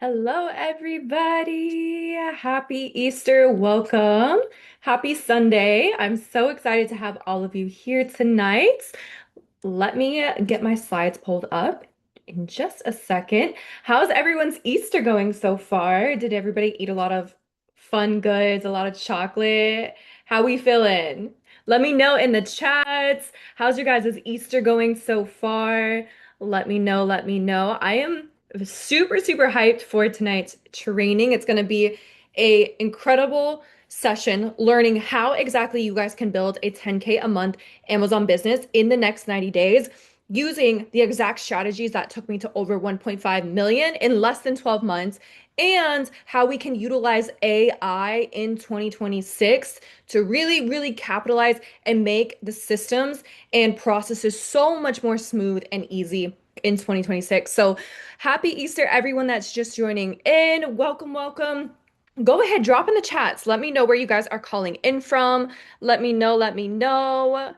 Hello, everybody. Happy Easter. Welcome. Happy Sunday. I'm so excited to have all of you here tonight. Let me get my slides pulled up in just a second. How's everyone's Easter going so far? Did everybody eat a lot of fun goods, a lot of chocolate? How we feeling? Let me know in the chats. How's your guys' Easter going so far? Let me know, let me know. I am super, super hyped for tonight's training. It's going to be a incredible session learning how exactly you guys can build a 10K a month Amazon business in the next 90 days using the exact strategies that took me to over 1.5 million in less than 12 months and how we can utilize AI in 2026 to really, really capitalize and make the systems and processes so much more smooth and easy in 2026. So happy Easter, everyone that's just joining in. Welcome, welcome. Go ahead, drop in the chats. Let me know where you guys are calling in from. Let me know, let me know.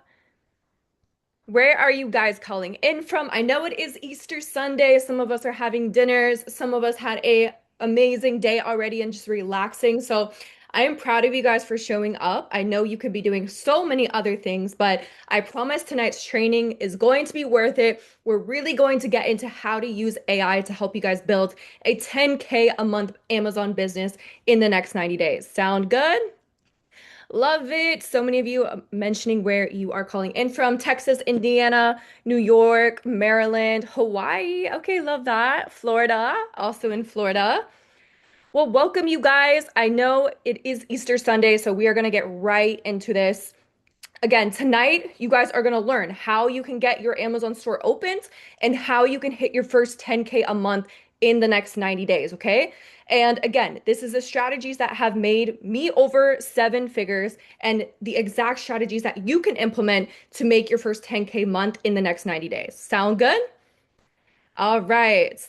Where are you guys calling in from? I know it is Easter Sunday. Some of us are having dinners. Some of us had a amazing day already and just relaxing. So I am proud of you guys for showing up. I know you could be doing so many other things, but I promise tonight's training is going to be worth it. We're really going to get into how to use AI to help you guys build a 10K a month Amazon business in the next 90 days. Sound good? Love it. So many of you mentioning where you are calling in from: Texas, Indiana, New York, Maryland, Hawaii. Okay, love that. Florida, also in Florida. Well, welcome you guys. I know it is Easter Sunday, so we are going to get right into this. Again, tonight, you guys are going to learn how you can get your Amazon store opened and how you can hit your first 10K a month in the next 90 days, okay? And again, this is the strategies that have made me over seven figures and the exact strategies that you can implement to make your first 10K month in the next 90 days. Sound good? All right.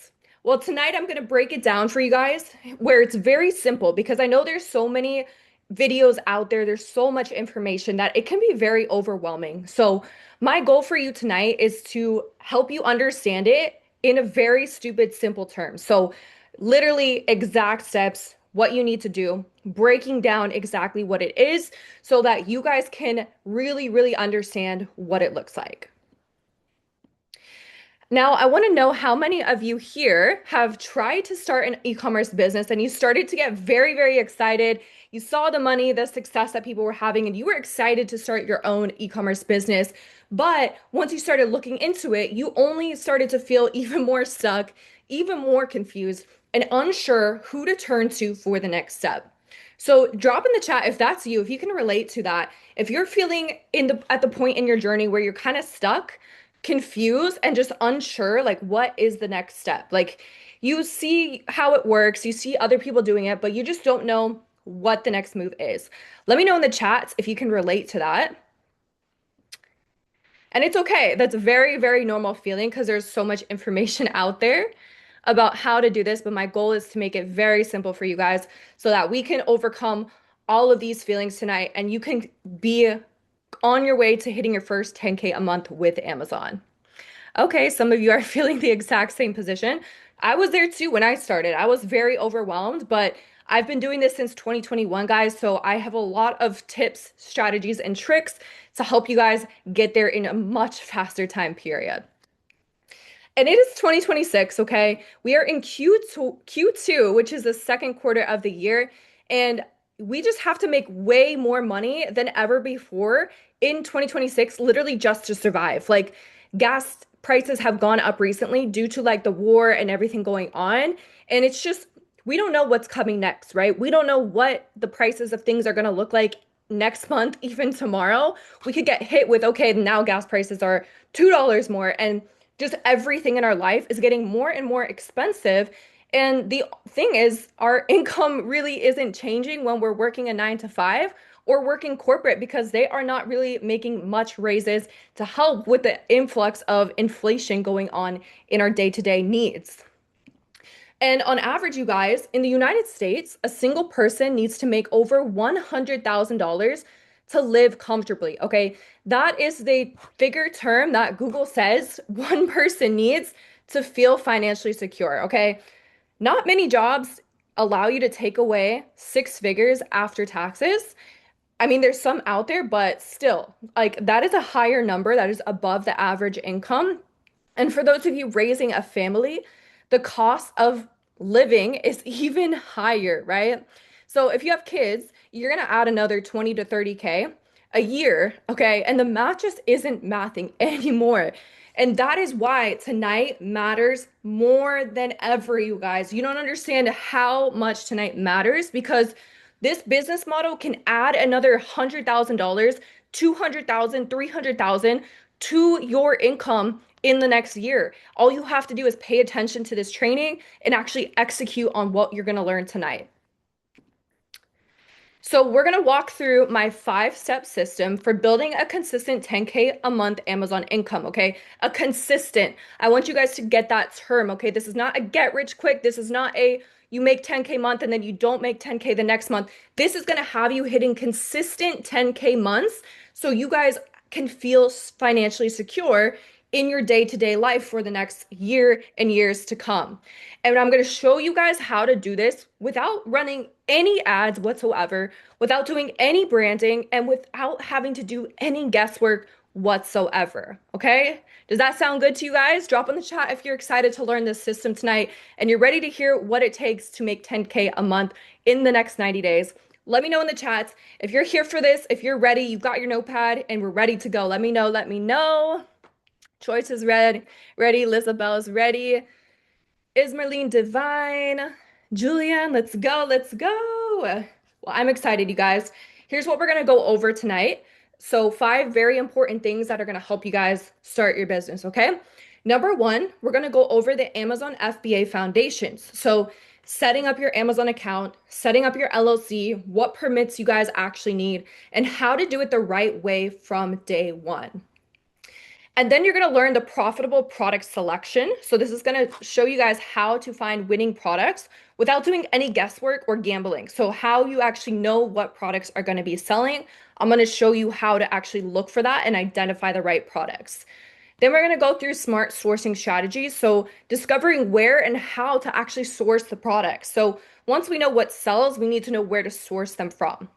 Well, tonight I'm going to break it down for you guys where it's very simple because I know there's so many videos out there, there's so much information that it can be very overwhelming. So, my goal for you tonight is to help you understand it in a very stupid, simple terms. So, literally exact steps, what you need to do, breaking down exactly what it is so that you guys can really, really understand what it looks like. Now, I want to know how many of you here have tried to start an e-commerce business and you started to get very, very excited. You saw the money, the success that people were having, and you were excited to start your own e-commerce business. But once you started looking into it, you only started to feel even more stuck, even more confused, and unsure who to turn to for the next step. So drop in the chat if that's you, if you can relate to that. If you're feeling at the point in your journey where you're kind of stuck, confused and just unsure, like what is the next step? Like you see how it works, you see other people doing it, but you just don't know what the next move is. Let me know in the chats if you can relate to that. And it's okay. That's a very, very normal feeling because there's so much information out there about how to do this. But my goal is to make it very simple for you guys so that we can overcome all of these feelings tonight and you can be on your way to hitting your first 10K a month with Amazon. Okay, some of you are feeling the exact same position. I was there too when I started. I was very overwhelmed, but I've been doing this since 2021, guys. So I have a lot of tips, strategies, and tricks to help you guys get there in a much faster time period. And it is 2026, okay? We are in Q2, which is the second quarter of the year, and we just have to make way more money than ever before in 2026, literally just to survive. Like gas prices have gone up recently due to like the war and everything going on, and it's just we don't know what's coming next, right? We don't know what the prices of things are going to look like next month, even tomorrow. We could get hit with, okay, now gas prices are $2 more, and just everything in our life is getting more and more expensive. And the thing is, our income really isn't changing when we're working a 9 to 5 or working corporate because they are not really making much raises to help with the influx of inflation going on in our day-to-day needs. And on average, you guys, in the United States, a single person needs to make over $100,000 to live comfortably. Okay. That is the figure term that Google says one person needs to feel financially secure. Okay. Not many jobs allow you to take away six figures after taxes. I mean, there's some out there, but still, like that is a higher number that is above the average income. And for those of you raising a family, the cost of living is even higher, right? So if you have kids, you're gonna add another 20 to 30K a year, okay? And the math just isn't mathing anymore. And that is why tonight matters more than ever, you guys. You don't understand how much tonight matters because this business model can add another $100,000, 200,000, 300,000 to your income in the next year. All you have to do is pay attention to this training and actually execute on what you're going to learn tonight. So we're going to walk through my 5-step system for building a consistent 10K a month Amazon income, okay? A consistent. I want you guys to get that term, okay? This is not a get rich quick. This is not a you make 10K month and then you don't make 10K the next month. This is going to have you hitting consistent 10K months so you guys can feel financially secure in your day-to-day life for the next year and years to come. And I'm going to show you guys how to do this without running any ads whatsoever, without doing any branding, and without having to do any guesswork whatsoever. Okay? Does that sound good to you guys? Drop in the chat if you're excited to learn this system tonight and you're ready to hear what it takes to make 10K a month in the next 90 days. Let me know in the chats if you're here for this, if you're ready, you've got your notepad, and we're ready to go. Let me know. Let me know. Choice is ready. Lizabelle's ready. Ismerline Divine. Julian, let's go. Let's go. Well, I'm excited, you guys. Here's what we're going to go over tonight. So, 5 very important things that are going to help you guys start your business, okay? Number 1, we're going to go over the Amazon FBA foundations. So, setting up your Amazon account, setting up your LLC, what permits you guys actually need, and how to do it the right way from day one. And then you're going to learn the profitable product selection. So this is going to show you guys how to find winning products without doing any guesswork or gambling. So how you actually know what products are going to be selling. I'm going to show you how to actually look for that and identify the right products. Then we're going to go through smart sourcing strategies. So discovering where and how to actually source the products. So once we know what sells, we need to know where to source them from.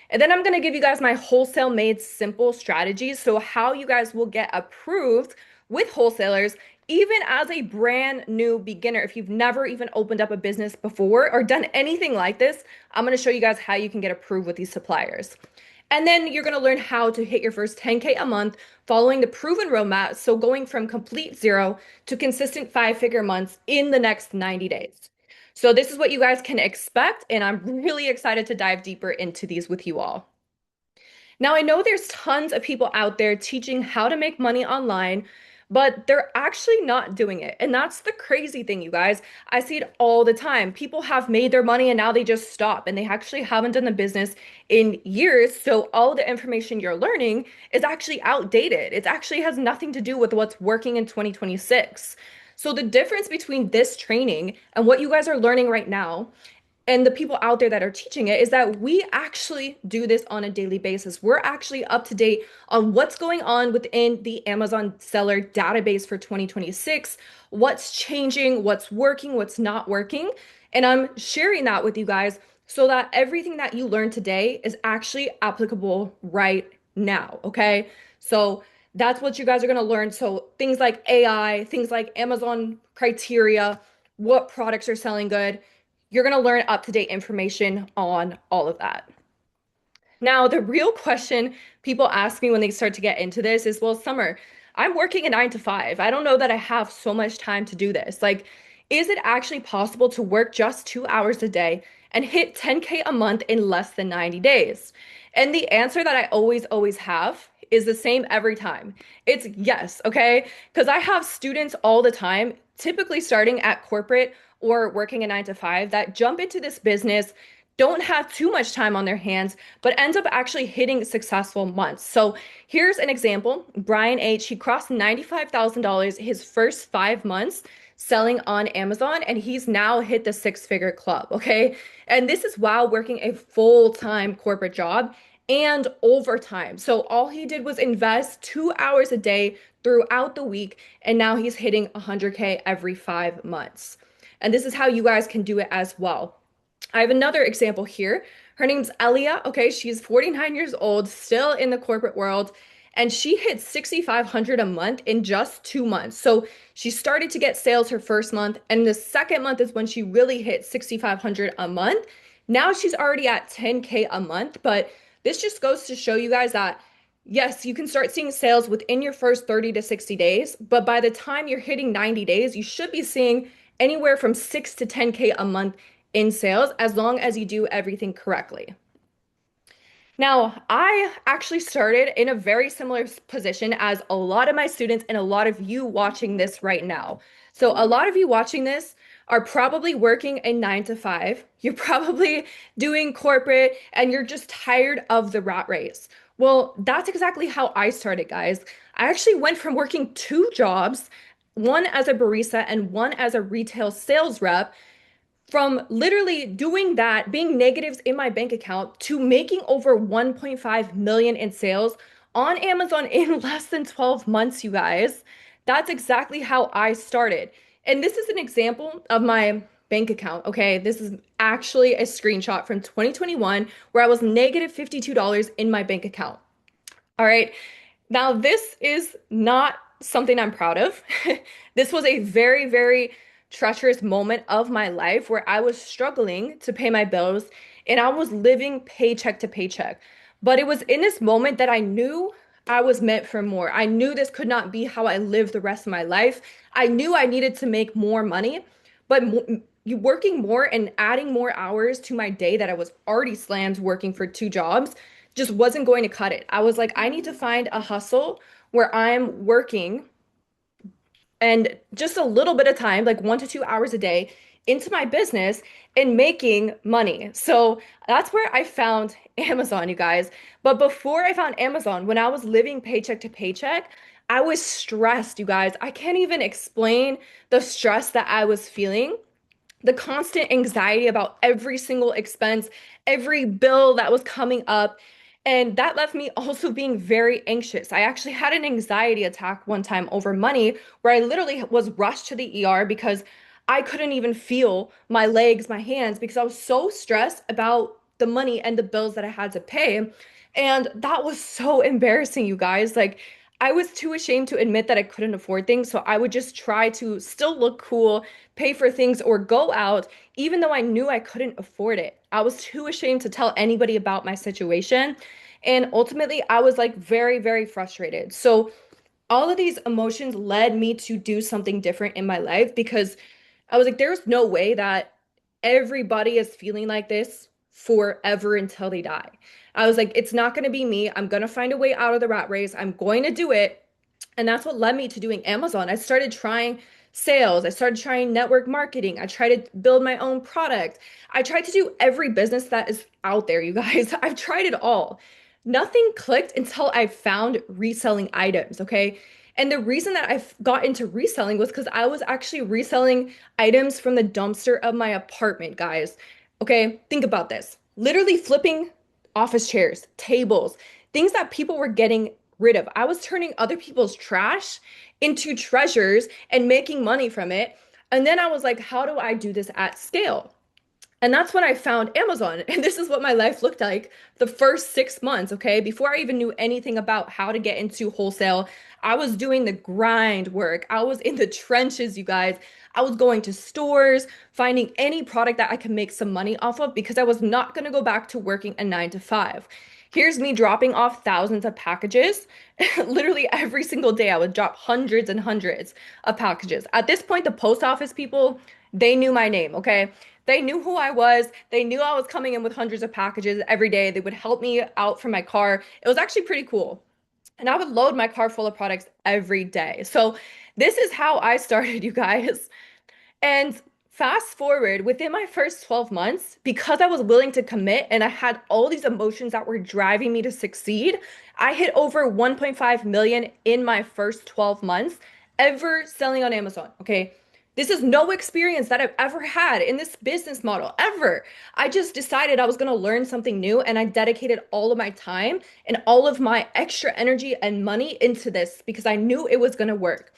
And then I'm going to give you guys my wholesale made simple strategies. So how you guys will get approved with wholesalers, even as a brand new beginner. If you've never even opened up a business before or done anything like this, I'm going to show you guys how you can get approved with these suppliers. And then you're going to learn how to hit your first 10K a month following the proven roadmap. So going from complete zero to consistent 5-figure months in the next 90 days. So this is what you guys can expect, and I'm really excited to dive deeper into these with you all. Now, I know there's tons of people out there teaching how to make money online, but they're actually not doing it. And that's the crazy thing, you guys. I see it all the time. People have made their money and now they just stop and they actually haven't done the business in years. So all the information you're learning is actually outdated. It actually has nothing to do with what's working in 2026. So the difference between this training and what you guys are learning right now and the people out there that are teaching it is that we actually do this on a daily basis. We're actually up to date on what's going on within the Amazon seller database for 2026, what's changing, what's working, what's not working. And I'm sharing that with you guys so that everything that you learn today is actually applicable right now. Okay. So that's what you guys are going to learn. So things like AI, things like Amazon criteria, what products are selling good, you're going to learn up-to-date information on all of that. Now, the real question people ask me when they start to get into this is, well, Summer, I'm working a 9 to 5. I don't know that I have so much time to do this. Like, is it actually possible to work just 2 hours a day and hit 10K a month in less than 90 days? And the answer that I always have is the same every time. It's yes, okay? Because I have students all the time, typically starting at corporate or working a 9 to 5, that jump into this business, don't have too much time on their hands, but ends up actually hitting successful months. So here's an example. Brian H., he crossed $95,000 his first 5 months selling on Amazon, and he's now hit the 6-figure club, okay? And this is while working a full-time corporate job and overtime. So all he did was invest 2 hours a day throughout the week, and now he's hitting 100K every 5 months. And this is how you guys can do it as well. I have another example here. Her name's Elia. Okay, she's 49 years old, still in the corporate world, and she hit 6,500 a month in just 2 months. So she started to get sales her first month, and the second month is when she really hit 6,500 a month. Now she's already at 10K a month, but this just goes to show you guys that yes, you can start seeing sales within your first 30 to 60 days, but by the time you're hitting 90 days, you should be seeing anywhere from 6 to 10K a month in sales as long as you do everything correctly. Now, I actually started in a very similar position as a lot of my students and a lot of you watching this right now. So, a lot of you watching this are probably working a 9 to 5. You're probably doing corporate and you're just tired of the rat race. Well, that's exactly how I started, guys. I actually went from working two jobs, one as a barista and one as a retail sales rep, from literally doing that, being negatives in my bank account, to making over 1.5 million in sales on Amazon in less than 12 months, you guys. That's exactly how I started. And this is an example of my bank account, okay? This is actually a screenshot from 2021 where I was negative $52 in my bank account. All right. Now, this is not something I'm proud of. This was a very, very treacherous moment of my life where I was struggling to pay my bills and I was living paycheck to paycheck. But it was in this moment that I knew I was meant for more. I knew this could not be how I live the rest of my life. I knew I needed to make more money, but you working more and adding more hours to my day that I was already slammed working for two jobs just wasn't going to cut it. I was like, I need to find a hustle where I'm working and just a little bit of time, like 1 to 2 hours a day, into my business and making money. So that's where I found Amazon, you guys. But before I found Amazon, when I was living paycheck to paycheck, I was stressed, you guys. I can't even explain the stress that I was feeling, the constant anxiety about every single expense, every bill that was coming up. And that left me also being very anxious. I actually had an anxiety attack one time over money where I literally was rushed to the ER because I couldn't even feel my legs, my hands, because I was so stressed about the money and the bills that I had to pay. And that was so embarrassing, you guys. Like, I was too ashamed to admit that I couldn't afford things. So I would just try to still look cool, pay for things, or go out, even though I knew I couldn't afford it. I was too ashamed to tell anybody about my situation. And ultimately, I was like very, very frustrated. So all of these emotions led me to do something different in my life because I was like, there's no way that everybody is feeling like this forever until they die. I was like, it's not going to be me. I'm going to find a way out of the rat race. I'm going to do it. And that's what led me to doing Amazon. I started trying sales. I started trying network marketing. I tried to build my own product. I tried to do every business that is out there, you guys. I've tried it all. Nothing clicked until I found reselling items, okay? And the reason that I got into reselling was because I was actually reselling items from the dumpster of my apartment, guys. Okay, think about this. Literally flipping office chairs, tables, things that people were getting rid of. I was turning other people's trash into treasures and making money from it. And then I was like, how do I do this at scale? And that's when I found Amazon. And this is what my life looked like the first 6 months, okay? Before I even knew anything about how to get into wholesale, I was doing the grind work. I was in the trenches, you guys. I was going to stores, finding any product that I could make some money off of because I was not going to go back to working a 9 to 5. Here's me dropping off thousands of packages. Literally every single day, I would drop hundreds and hundreds of packages. At this point, the post office people, they knew my name, okay? They knew who I was. They knew I was coming in with hundreds of packages every day. They would help me out from my car. It was actually pretty cool. And I would load my car full of products every day. So this is how I started, you guys. And fast forward, within my first 12 months, because I was willing to commit and I had all these emotions that were driving me to succeed, I hit over 1.5 million in my first 12 months ever selling on Amazon. Okay. This is no experience that I've ever had in this business model, ever. I just decided I was going to learn something new and I dedicated all of my time and all of my extra energy and money into this because I knew it was going to work.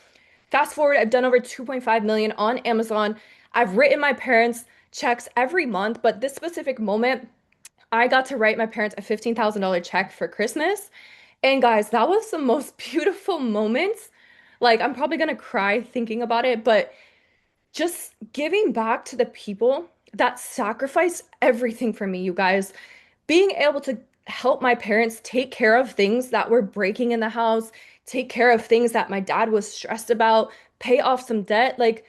Fast forward, I've done over 2.5 million on Amazon. I've written my parents checks every month, but this specific moment, I got to write my parents a $15,000 check for Christmas. And guys, that was the most beautiful moment. Like, I'm probably gonna cry thinking about it, but just giving back to the people that sacrificed everything for me, you guys. Being able to help my parents take care of things that were breaking in the house, take care of things that my dad was stressed about, pay off some debt. Like,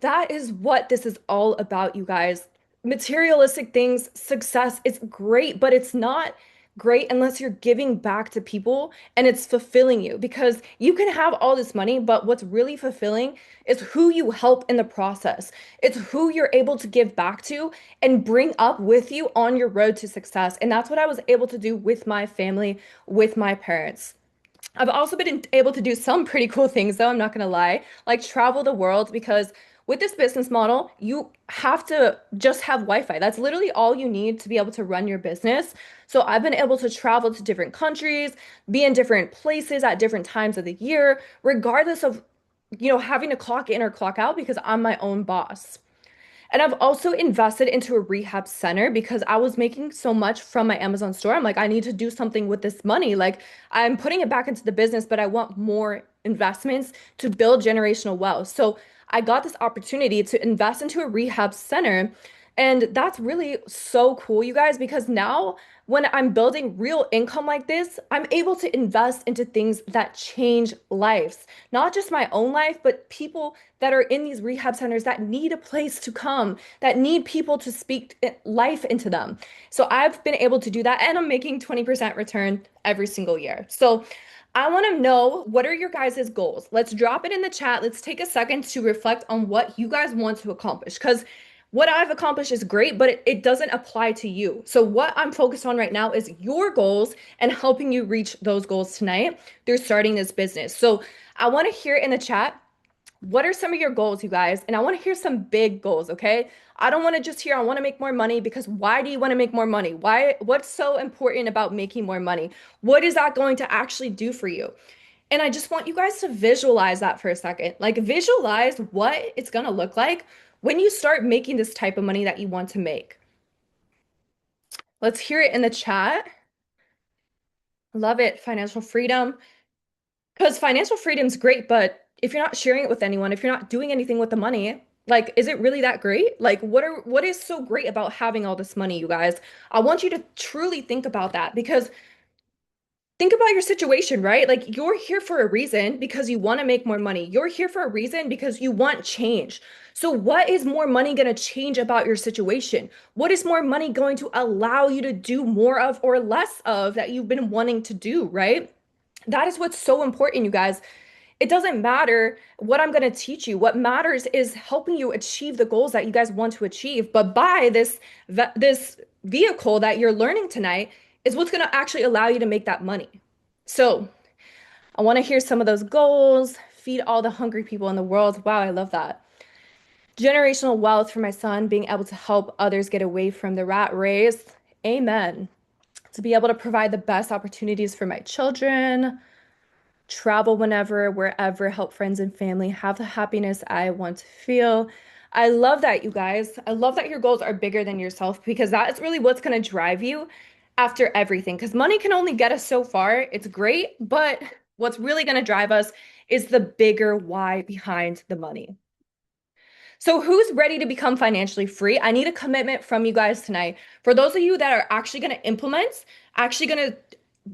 that is what this is all about, you guys. Materialistic things, success, it's great, but it's not great unless you're giving back to people and it's fulfilling you because you can have all this money, but what's really fulfilling is who you help in the process. It's who you're able to give back to and bring up with you on your road to success. And that's what I was able to do with my family, with my parents. I've also been able to do some pretty cool things, though, I'm not gonna lie, like travel the world because with this business model, you have to just have Wi-Fi. That's literally all you need to be able to run your business. So I've been able to travel to different countries, be in different places at different times of the year, regardless of, having to clock in or clock out because I'm my own boss. And I've also invested into a rehab center because I was making so much from my Amazon store. I'm like, I need to do something with this money. Like, I'm putting it back into the business, but I want more investments to build generational wealth. So I got this opportunity to invest into a rehab center. And that's really so cool, you guys, because now when I'm building real income like this, I'm able to invest into things that change lives, not just my own life, but people that are in these rehab centers that need a place to come, that need people to speak life into them. So I've been able to do that, and I'm making 20% return every single year. So I want to know, what are your guys' goals? Let's drop it in the chat. Let's take a second to reflect on what you guys want to accomplish because what I've accomplished is great, but it doesn't apply to you. So, what I'm focused on right now is your goals and helping you reach those goals tonight through starting this business. So, I want to hear in the chat, what are some of your goals, you guys? And I want to hear some big goals, okay? I don't want to just hear, I want to make more money because why do you want to make more money? What's so important about making more money? What is that going to actually do for you? And I just want you guys to visualize that for a second. Like, visualize what it's going to look like when you start making this type of money that you want to make. Let's hear it in the chat. Love it. Financial freedom. Because financial freedom is great, but if you're not sharing it with anyone, if you're not doing anything with the money, like, is it really that great? Like, what is so great about having all this money, you guys? I want you to truly think about that because think about your situation, right? Like, you're here for a reason because you want to make more money. You're here for a reason because you want change. So, what is more money going to change about your situation? What is more money going to allow you to do more of or less of that you've been wanting to do, right? That is what's so important, you guys. It doesn't matter what I'm going to teach you. What matters is helping you achieve the goals that you guys want to achieve. But by this vehicle that you're learning tonight is what's going to actually allow you to make that money. So, I want to hear some of those goals. Feed all the hungry people in the world. Wow, I love that. Generational wealth for my son, being able to help others get away from the rat race. Amen. To be able to provide the best opportunities for my children, travel whenever, wherever, help friends and family, have the happiness I want to feel. I love that, you guys. I love that your goals are bigger than yourself because that is really what's going to drive you after everything. Because money can only get us so far. It's great, but what's really going to drive us is the bigger why behind the money. So, who's ready to become financially free? I need a commitment from you guys tonight. For those of you that are actually going to implement, actually going to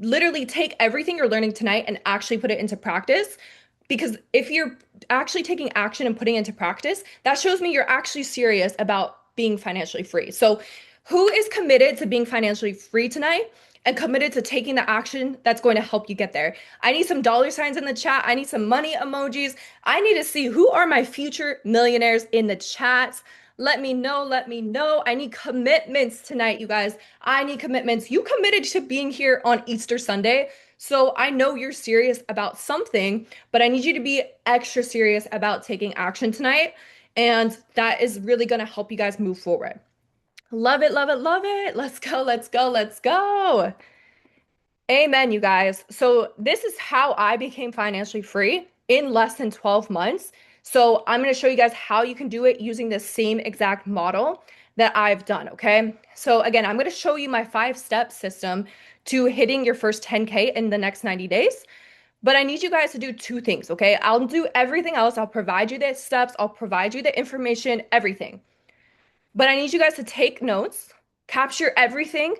literally take everything you're learning tonight and actually put it into practice. Because if you're actually taking action and putting it into practice, that shows me you're actually serious about being financially free. So, who is committed to being financially free tonight and committed to taking the action that's going to help you get there? I need some dollar signs in the chat. I need some money emojis. I need to see who are my future millionaires in the chats. Let me know. Let me know. I need commitments tonight, you guys. I need commitments. You committed to being here on Easter Sunday. So I know you're serious about something, but I need you to be extra serious about taking action tonight. And that is really going to help you guys move forward. Love it, love it, love it. Let's go, let's go, let's go. Amen, you guys. So, this is how I became financially free in less than 12 months. So, I'm going to show you guys how you can do it using the same exact model that I've done. Okay. So, again, I'm going to show you my 5-step system to hitting your first 10K in the next 90 days. But I need you guys to do two things. Okay. I'll do everything else. I'll provide you the steps, I'll provide you the information, everything. But I need you guys to take notes, capture everything.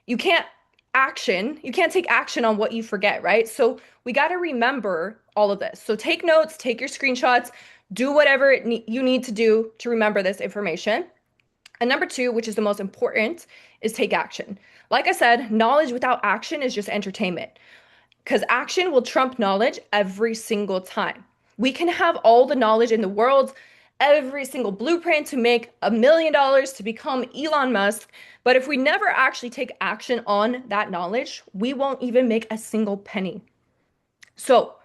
You can't you can't take action on what you forget, right? So we got to remember all of this. So take notes, take your screenshots, do whatever you need to do to remember this information. And number two, which is the most important, is take action. Like I said, knowledge without action is just entertainment because action will trump knowledge every single time. We can have all the knowledge in the world, every single blueprint to make $1 million to become Elon Musk. But if we never actually take action on that knowledge, we won't even make a single penny. So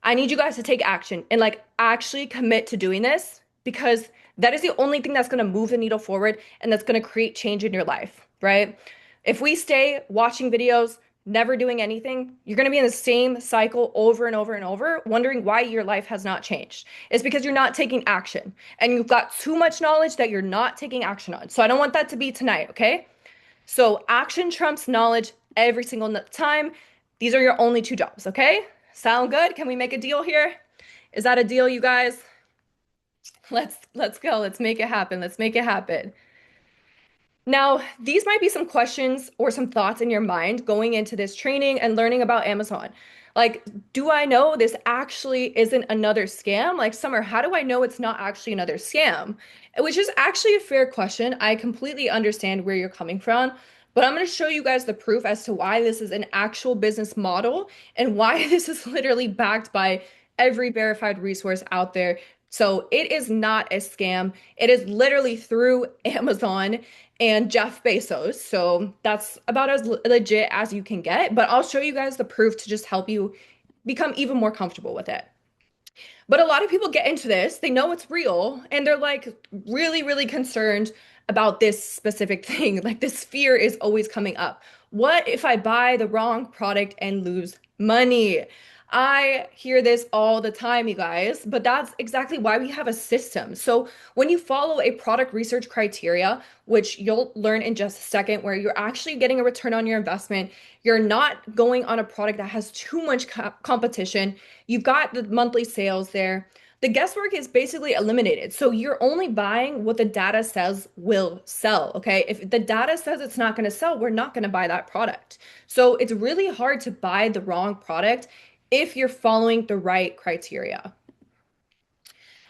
I need you guys to take action and like actually commit to doing this because that is the only thing that's going to move the needle forward and that's going to create change in your life, right? If we stay watching videos, never doing anything, you're going to be in the same cycle over and over and over, wondering why your life has not changed. It's because you're not taking action and you've got too much knowledge that you're not taking action on. So I don't want that to be tonight, okay? So action trumps knowledge every single time. These are your only two jobs, okay? Sound good? Can we make a deal here? Is that a deal, you guys? Let's go. Let's make it happen. Let's make it happen. Now, these might be some questions or some thoughts in your mind going into this training and learning about Amazon. Like, do I know this actually isn't another scam? Like, Summer, how do I know it's not actually another scam? Which is actually a fair question. I completely understand where you're coming from, but I'm going to show you guys the proof as to why this is an actual business model and why this is literally backed by every verified resource out there. So it is not a scam. It is literally through Amazon and Jeff Bezos. So that's about as legit as you can get. But I'll show you guys the proof to just help you become even more comfortable with it. But a lot of people get into this, they know it's real, and they're like really, really concerned about this specific thing. Like this fear is always coming up. What if I buy the wrong product and lose money? I hear this all the time, you guys, but that's exactly why we have a system. So when you follow a product research criteria, which you'll learn in just a second, where you're actually getting a return on your investment, you're not going on a product that has too much competition, you've got the monthly sales there. The guesswork is basically eliminated. So you're only buying what the data says will sell. Okay. If the data says it's not going to sell, we're not going to buy that product. So it's really hard to buy the wrong product if you're following the right criteria.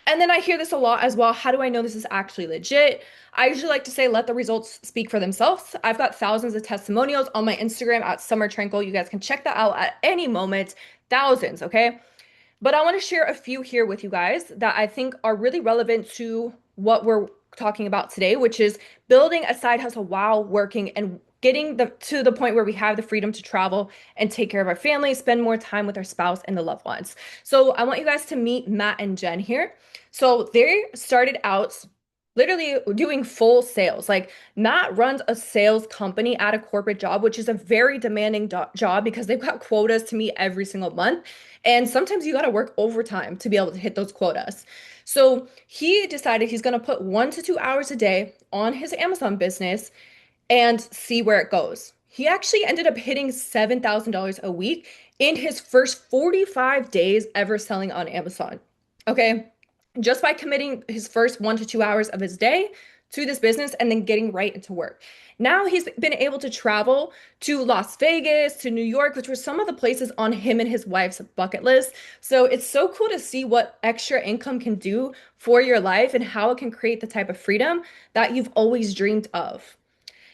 And then I hear this a lot as well. How do I know this is actually legit? I usually like to say, let the results speak for themselves. I've got thousands of testimonials on my Instagram at Summer Tranquil. You guys can check that out at any moment. Thousands, okay? But I want to share a few here with you guys that I think are really relevant to what we're talking about today, which is building a side hustle while working and getting to the point where we have the freedom to travel and take care of our family, spend more time with our spouse and the loved ones. So I want you guys to meet Matt and Jen here. So they started out literally doing full sales. Like Matt runs a sales company at a corporate job, which is a very demanding job because they've got quotas to meet every single month. And sometimes you got to work overtime to be able to hit those quotas. So he decided he's going to put 1 to 2 hours a day on his Amazon business and see where it goes. He actually ended up hitting $7,000 a week in his first 45 days ever selling on Amazon. Okay. Just by committing his first 1 to 2 hours of his day to this business and then getting right into work. Now he's been able to travel to Las Vegas, to New York, which were some of the places on him and his wife's bucket list. So it's so cool to see what extra income can do for your life and how it can create the type of freedom that you've always dreamed of.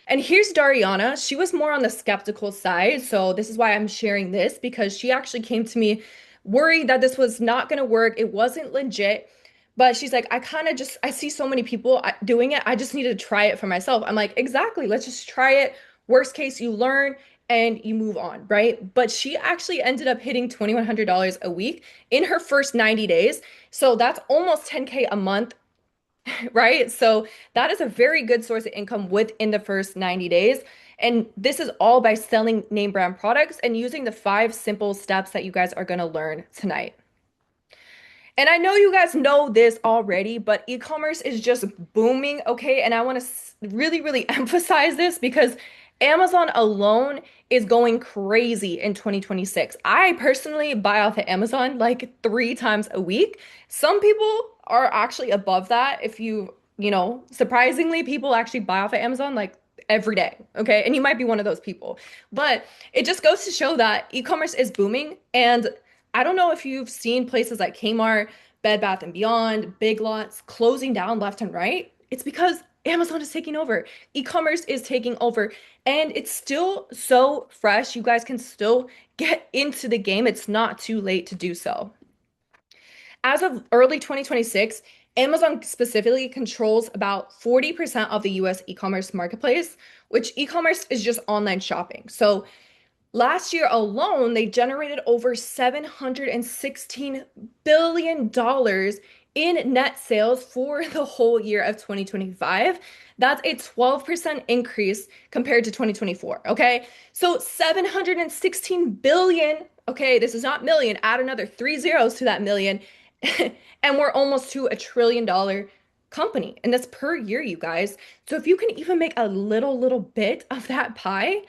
And here's Dariana. She was more on the skeptical side. So this is why I'm sharing this because she actually came to me worried that this was not going to work. It wasn't legit. But she's like, I kind of just, I see so many people doing it. I just need to try it for myself. I'm like, exactly. Let's just try it. Worst case, you learn and you move on, right? But she actually ended up hitting $2,100 a week in her first 90 days. So that's almost 10K a month right? So that is a very good source of income within the first 90 days. And this is all by selling name brand products and using the 5 simple steps that you guys are going to learn tonight. And I know you guys know this already, but e-commerce is just booming, okay? And I want to really, really emphasize this because Amazon alone is going crazy in 2026. I personally buy off of Amazon like 3 times a week. Some people are actually above that. If surprisingly, people actually buy off of Amazon like every day, okay? And you might be one of those people. But it just goes to show that e-commerce is booming. And I don't know if you've seen places like Kmart, Bed Bath and Beyond, Big Lots closing down left and right. It's because Amazon is taking over. E-commerce is taking over, and it's still so fresh. You guys can still get into the game. It's not too late to do so. As of early 2026, Amazon specifically controls about 40% of the US e-commerce marketplace, which e-commerce is just online shopping. So last year alone, they generated over $716 billion in net sales for the whole year of 2025. That's a 12% increase compared to 2024. Okay. So 716 billion. Okay. This is not million. Add another 3 zeros to that million. And we're almost to $1 trillion company. And that's per year, you guys. So if you can even make a little bit of that pie,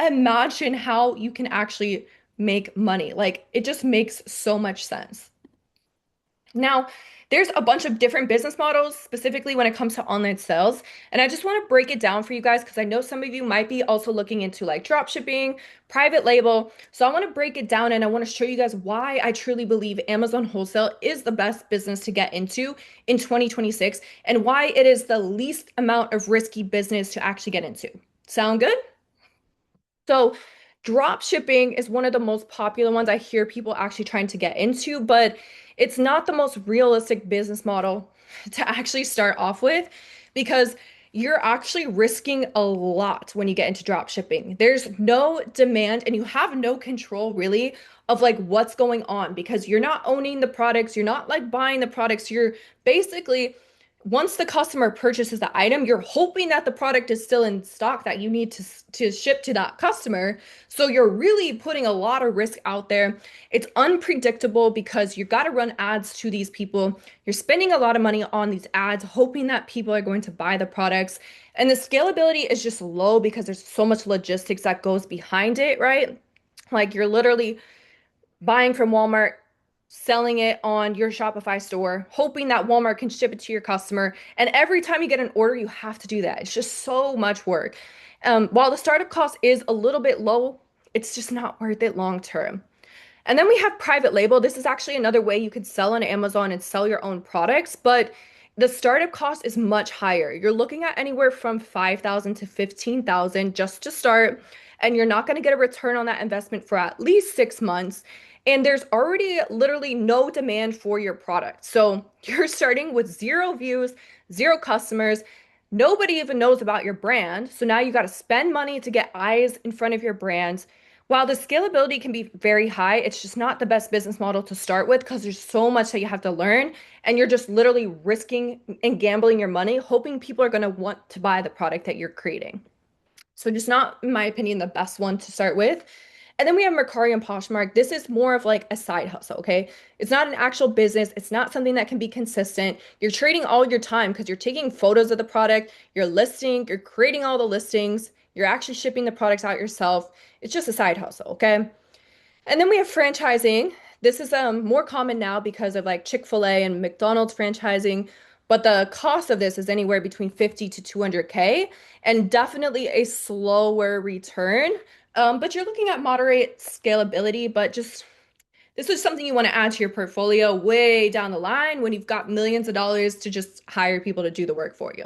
imagine how you can actually make money. Like it just makes so much sense. Now, there's a bunch of different business models, specifically when it comes to online sales. And I just want to break it down for you guys because I know some of you might be also looking into like drop shipping, private label. So I want to break it down and I want to show you guys why I truly believe Amazon wholesale is the best business to get into in 2026 and why it is the least amount of risky business to actually get into. Sound good? So, drop shipping is one of the most popular ones I hear people actually trying to get into, but it's not the most realistic business model to actually start off with because you're actually risking a lot when you get into drop shipping. There's no demand and you have no control really of like what's going on because you're not owning the products, you're not like buying the products, you're basically once the customer purchases the item, you're hoping that the product is still in stock that you need to ship to that customer. So you're really putting a lot of risk out there. It's unpredictable because you got to run ads to these people. You're spending a lot of money on these ads, hoping that people are going to buy the products. And the scalability is just low because there's so much logistics that goes behind it, right? Like you're literally buying from Walmart, selling it on your Shopify store, hoping that Walmart can ship it to your customer. And every time you get an order, you have to do that. It's just so much work. While the startup cost is a little bit low, it's just not worth it long term. And then we have private label. This is actually another way you could sell on Amazon and sell your own products, but the startup cost is much higher. You're looking at anywhere from 5,000 to 15,000 just to start, and you're not going to get a return on that investment for at least 6 months. And there's already literally no demand for your product. So you're starting with 0 views, 0 customers. Nobody even knows about your brand. So now you got to spend money to get eyes in front of your brand. While the scalability can be very high, it's just not the best business model to start with because there's so much that you have to learn and you're just literally risking and gambling your money, hoping people are going to want to buy the product that you're creating. So just not, in my opinion, the best one to start with. And then we have Mercari and Poshmark. This is more of like a side hustle, okay? It's not an actual business. It's not something that can be consistent. You're trading all your time because you're taking photos of the product, you're listing, you're creating all the listings, you're actually shipping the products out yourself. It's just a side hustle, okay? And then we have franchising. This is more common now because of like Chick-fil-A and McDonald's franchising, but the cost of this is anywhere between 50 to 200K and definitely a slower return. But you're looking at moderate scalability, but just this is something you want to add to your portfolio way down the line when you've got millions of dollars to just hire people to do the work for you.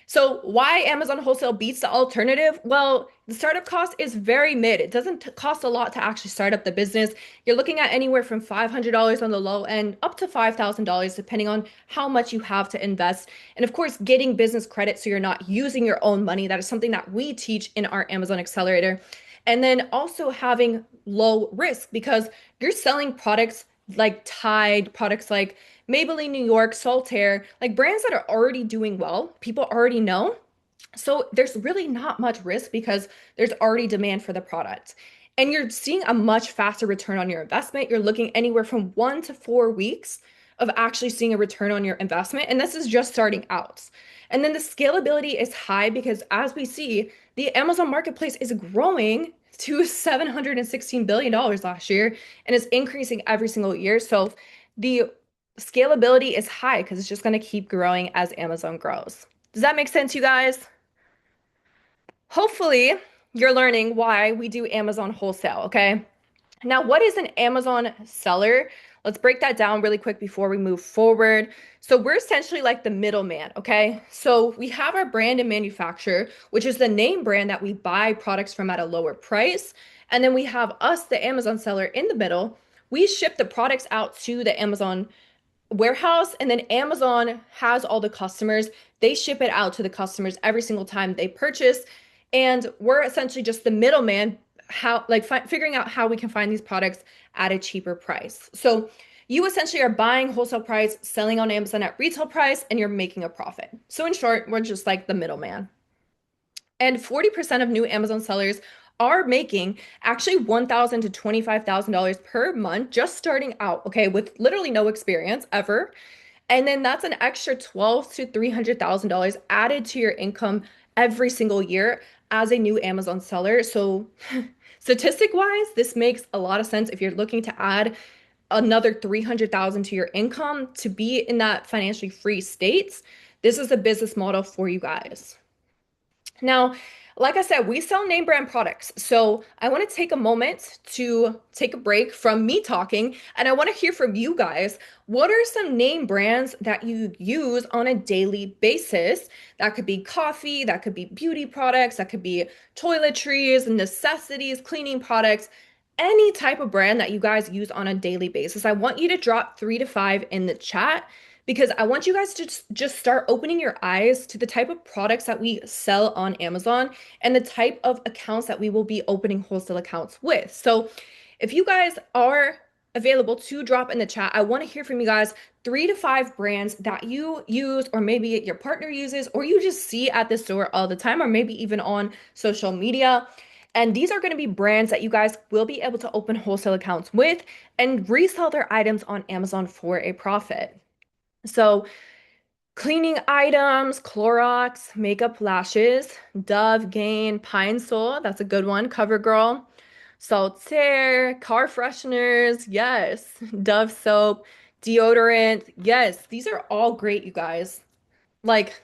So why Amazon wholesale beats the alternative? Well, the startup cost is very mid. It doesn't cost a lot to actually start up the business. You're looking at anywhere from $500 on the low end up to $5,000, depending on how much you have to invest. And of course, getting business credit so you're not using your own money. That is something that we teach in our Amazon Accelerator. And then also having low risk because you're selling products like Tide, products like Maybelline New York, Soltaire, like brands that are already doing well, people already know. So there's really not much risk because there's already demand for the product. And you're seeing a much faster return on your investment. You're looking anywhere from 1 to 4 weeks of actually seeing a return on your investment. And this is just starting out. And then the scalability is high because as we see, the Amazon marketplace is growing to $716 billion last year and is increasing every single year. So the scalability is high because it's just going to keep growing as Amazon grows. Does that make sense, you guys? Hopefully, you're learning why we do Amazon wholesale, okay? Now, what is an Amazon seller? Let's break that down really quick before we move forward. So, we're essentially like the middleman, okay? So, we have our brand and manufacturer, which is the name brand that we buy products from at a lower price. And then we have us, the Amazon seller, in the middle. We ship the products out to the Amazon warehouse, and then Amazon has all the customers. They ship it out to the customers every single time they purchase, and we're essentially just the middleman, how like figuring out how we can find these products at a cheaper price. So you essentially are buying wholesale price, selling on Amazon at retail price, and you're making a profit. So in short, we're just like the middleman. And 40% of new Amazon sellers are making actually $1,000 to $25,000 per month just starting out, okay, with literally no experience ever. And then that's an extra $12 to $300,000 added to your income every single year as a new Amazon seller. So statistic wise, this makes a lot of sense if you're looking to add another 300,000 to your income to be in that financially free state. This is a business model for you guys. Now, like I said, we sell name brand products. So I want to take a moment to take a break from me talking, and I want to hear from you guys. What are some name brands that you use on a daily basis? That could be coffee, that could be beauty products, that could be toiletries, necessities, cleaning products, any type of brand that you guys use on a daily basis. I want you to drop 3 to 5 in the chat because I want you guys to just start opening your eyes to the type of products that we sell on Amazon and the type of accounts that we will be opening wholesale accounts with. So if you guys are available to drop in the chat, I want to hear from you guys 3 to 5 brands that you use, or maybe your partner uses, or you just see at the store all the time, or maybe even on social media. And these are going to be brands that you guys will be able to open wholesale accounts with and resell their items on Amazon for a profit. So, cleaning items, Clorox, makeup lashes, Dove, Gain, Pine Sol, that's a good one, CoverGirl, Saltaire, car fresheners, yes, Dove soap, deodorant, yes, these are all great, you guys. Like,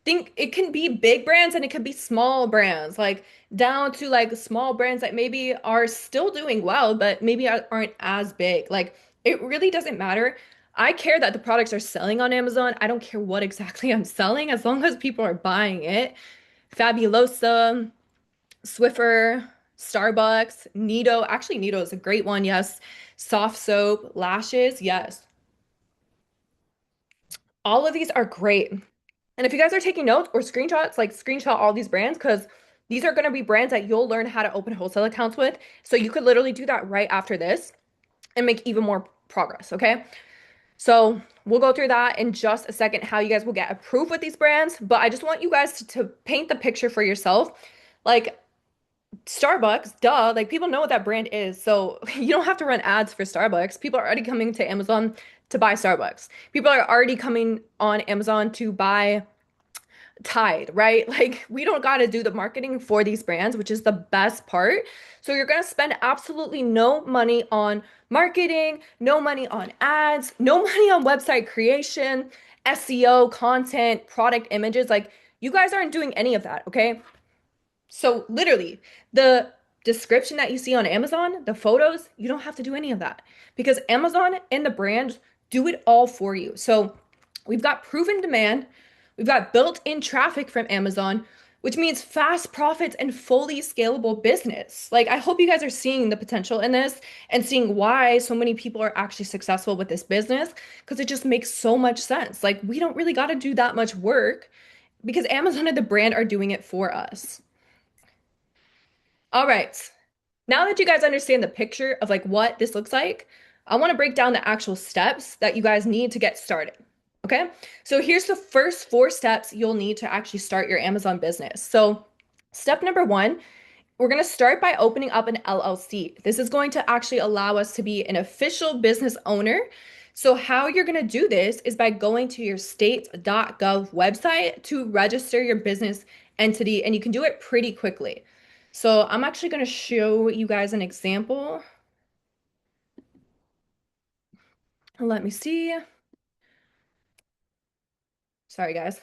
think it can be big brands and it can be small brands, like down to like small brands that maybe are still doing well, but maybe aren't as big. Like it really doesn't matter. I care that the products are selling on Amazon. I don't care what exactly I'm selling as long as people are buying it. Fabulosa, Swiffer, Starbucks, Nido. Actually, Nido is a great one. Yes. Soft soap, lashes. Yes. All of these are great. And if you guys are taking notes or screenshots, like screenshot all these brands because these are going to be brands that you'll learn how to open wholesale accounts with. So you could literally do that right after this and make even more progress, okay? So we'll go through that in just a second, how you guys will get approved with these brands. But I just want you guys to paint the picture for yourself. Like Starbucks, duh, like people know what that brand is. So you don't have to run ads for Starbucks. People are already coming to Amazon to buy Starbucks. People are already coming on Amazon to buy Tide, right? Like we don't got to do the marketing for these brands, which is the best part. So you're going to spend absolutely no money on marketing, no money on ads, no money on website creation, SEO, content, product images. Like you guys aren't doing any of that, okay? So literally, the description that you see on Amazon, the photos, you don't have to do any of that because Amazon and the brand do it all for you. So we've got proven demand, we've got built-in traffic from Amazon, which means fast profits and fully scalable business. Like I hope you guys are seeing the potential in this and seeing why so many people are actually successful with this business because it just makes so much sense. Like we don't really got to do that much work because Amazon and the brand are doing it for us. All right. Now that you guys understand the picture of like what this looks like, I want to break down the actual steps that you guys need to get started. Okay. So here's the first four steps you'll need to actually start your Amazon business. So, step number one, we're going to start by opening up an LLC. This is going to actually allow us to be an official business owner. So, how you're going to do this is by going to your state.gov website to register your business entity, and you can do it pretty quickly. So, I'm actually going to show you guys an example. Let me see. Sorry, guys.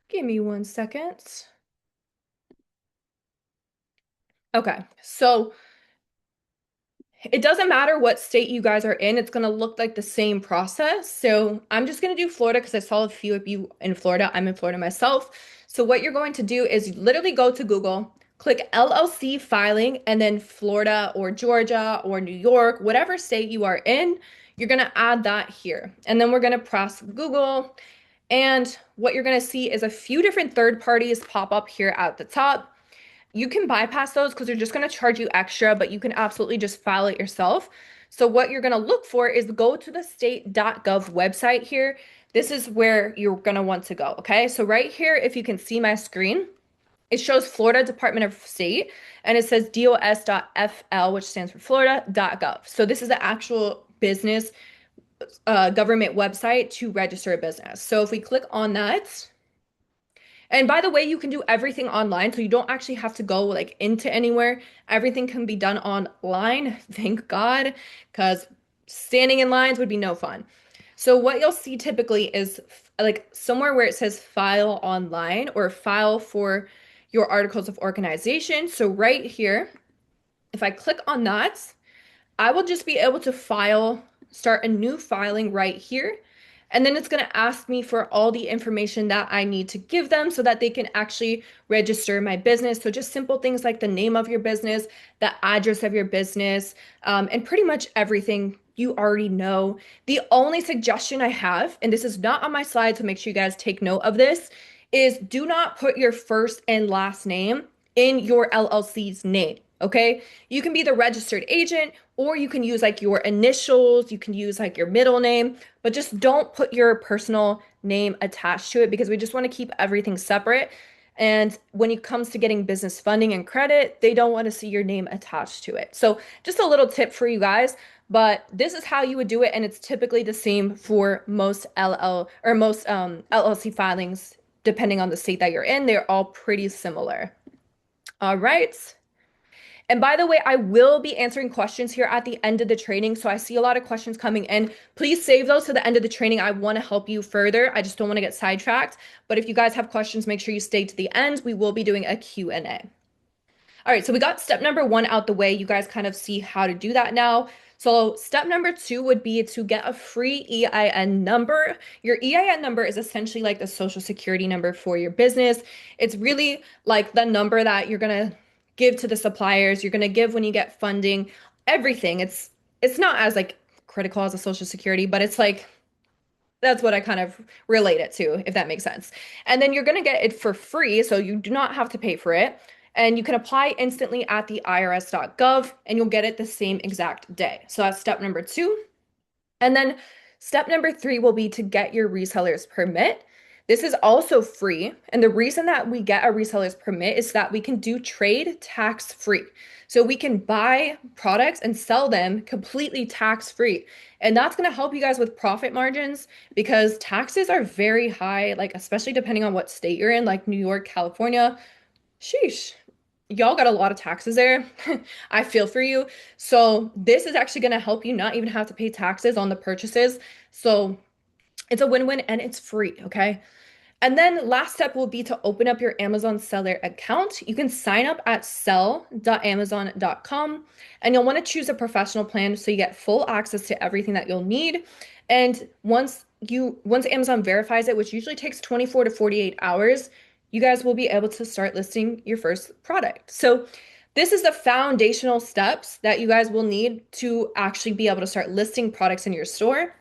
Give me 1 second. Okay, so it doesn't matter what state you guys are in, it's going to look like the same process. So I'm just going to do Florida because I saw a few of you in Florida. I'm in Florida myself. So what you're going to do is literally go to Google, click LLC filing, and then Florida or Georgia or New York, whatever state you are in, you're going to add that here. And then we're going to press Google. And what you're going to see is a few different third parties pop up here at the top. You can bypass those because they're just going to charge you extra, but you can absolutely just file it yourself. So what you're going to look for is go to the state.gov website here. This is where you're going to want to go, okay? So right here, if you can see my screen, it shows Florida Department of State, and it says dos.fl, which stands for Florida.gov. So this is the actual business government website to register a business. So if we click on that, and by the way, you can do everything online, so you don't actually have to go like into anywhere. Everything can be done online, thank God, because standing in lines would be no fun. So what you'll see typically is like somewhere where it says file online or file for your articles of organization. So right here, if I click on that, I will just be able to start a new filing right here. And then it's going to ask me for all the information that I need to give them so that they can actually register my business. So just simple things like the name of your business, the address of your business, and pretty much everything you already know. The only suggestion I have, and this is not on my slide, so make sure you guys take note of this, is do not put your first and last name in your LLC's name. Okay. You can be the registered agent or you can use like your initials, you can use like your middle name, but just don't put your personal name attached to it because we just want to keep everything separate. And when it comes to getting business funding and credit, they don't want to see your name attached to it. So just a little tip for you guys, but this is how you would do it. And it's typically the same for most LLC filings, depending on the state that you're in. They're all pretty similar. All right. And by the way, I will be answering questions here at the end of the training. So I see a lot of questions coming in. Please save those to the end of the training. I want to help you further. I just don't want to get sidetracked. But if you guys have questions, make sure you stay to the end. We will be doing a Q&A. All right, so we got step number one out the way. You guys kind of see how to do that now. So step number two would be to get a free EIN number. Your EIN number is essentially like the social security number for your business. It's really like the number that you're gonna give to the suppliers, you're gonna give when you get funding, everything. It's not as like critical as a social security, but it's like that's what I kind of relate it to, if that makes sense. And then you're going to get it for free, so you do not have to pay for it. And you can apply instantly at the irs.gov and you'll get it the same exact day. So that's step number two. And then step number three will be to get your reseller's permit. This is also free. And the reason that we get a reseller's permit is that we can do trade tax free. So we can buy products and sell them completely tax free. And that's going to help you guys with profit margins because taxes are very high, like especially depending on what state you're in, like New York, California. Sheesh. Y'all got a lot of taxes there. I feel for you. So this is actually going to help you not even have to pay taxes on the purchases. So it's a win-win and it's free, okay? And then last step will be to open up your Amazon seller account. You can sign up at sell.amazon.com and you'll want to choose a professional plan so you get full access to everything that you'll need. And once Amazon verifies it, which usually takes 24 to 48 hours, you guys will be able to start listing your first product. So this is the foundational steps that you guys will need to actually be able to start listing products in your store.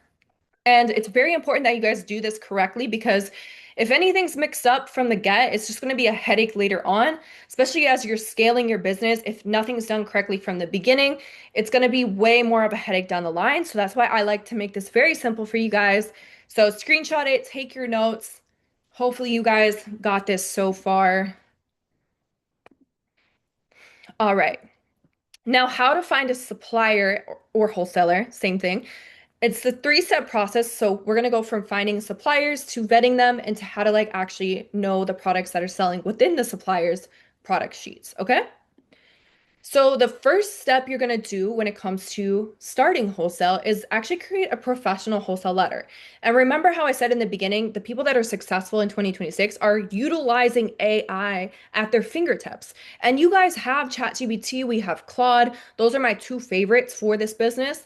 And it's very important that you guys do this correctly because If anything's mixed up from the get, it's just going to be a headache later on, especially as you're scaling your business. If nothing's done correctly from the beginning, it's going to be way more of a headache down the line. So that's why I like to make this very simple for you guys. So screenshot it, take your notes. Hopefully you guys got this so far. All right. Now, how to find a supplier or wholesaler, same thing. It's the three-step process. So we're going to go from finding suppliers to vetting them and to how to like actually know the products that are selling within the suppliers' product sheets. Okay. So the first step you're going to do when it comes to starting wholesale is actually create a professional wholesale letter. And remember how I said in the beginning, the people that are successful in 2026 are utilizing AI at their fingertips. And you guys have ChatGPT, we have Claude. Those are my two favorites for this business.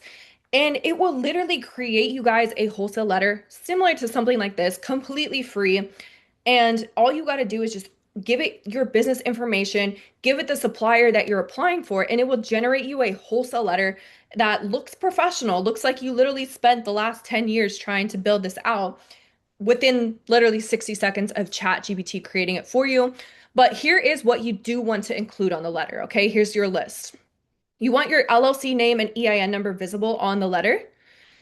And it will literally create you guys a wholesale letter similar to something like this, completely free. And all you got to do is just give it your business information, give it the supplier that you're applying for, and it will generate you a wholesale letter that looks professional, looks like you literally spent the last 10 years trying to build this out within literally 60 seconds of ChatGPT creating it for you. But here is what you do want to include on the letter, okay? Here's your list. You want your LLC name and EIN number visible on the letter.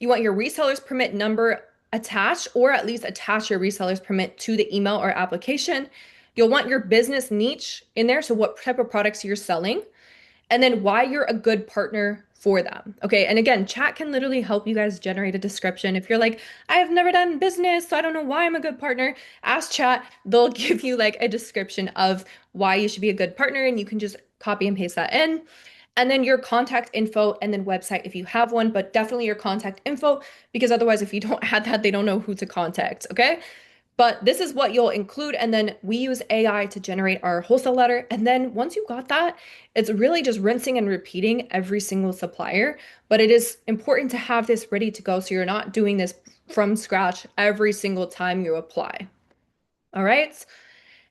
You want your reseller's permit number attached, or at least attach your reseller's permit to the email or application. You'll want your business niche in there, so what type of products you're selling, and then why you're a good partner for them. Okay. And again, chat can literally help you guys generate a description. If you're like, I have never done business, so I don't know why I'm a good partner, ask chat. They'll give you like a description of why you should be a good partner, and you can just copy and paste that in. And then your contact info and then website if you have one, but definitely your contact info because otherwise, if you don't add that, they don't know who to contact. Okay. But this is what you'll include. And then we use AI to generate our wholesale letter. And then once you got that, it's really just rinsing and repeating every single supplier. But it is important to have this ready to go so you're not doing this from scratch every single time you apply. All right.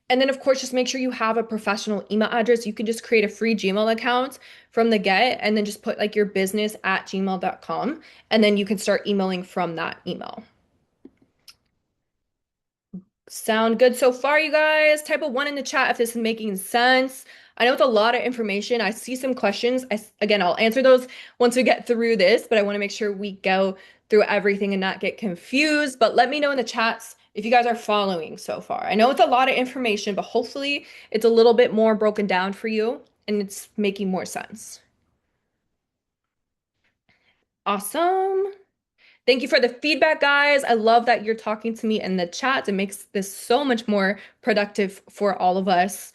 And then, of course, just make sure you have a professional email address. You can just create a free Gmail account from the get and then just put like your business at gmail.com. And then you can start emailing from that email. Sound good so far, you guys? Type a one in the chat if this is making sense. I know it's a lot of information. I see some questions. Again, I'll answer those once we get through this, but I want to make sure we go through everything and not get confused. But let me know in the chats if you guys are following so far. I know it's a lot of information, but hopefully it's a little bit more broken down for you and it's making more sense. Awesome. Thank you for the feedback, guys. I love that you're talking to me in the chat. It makes this so much more productive for all of us.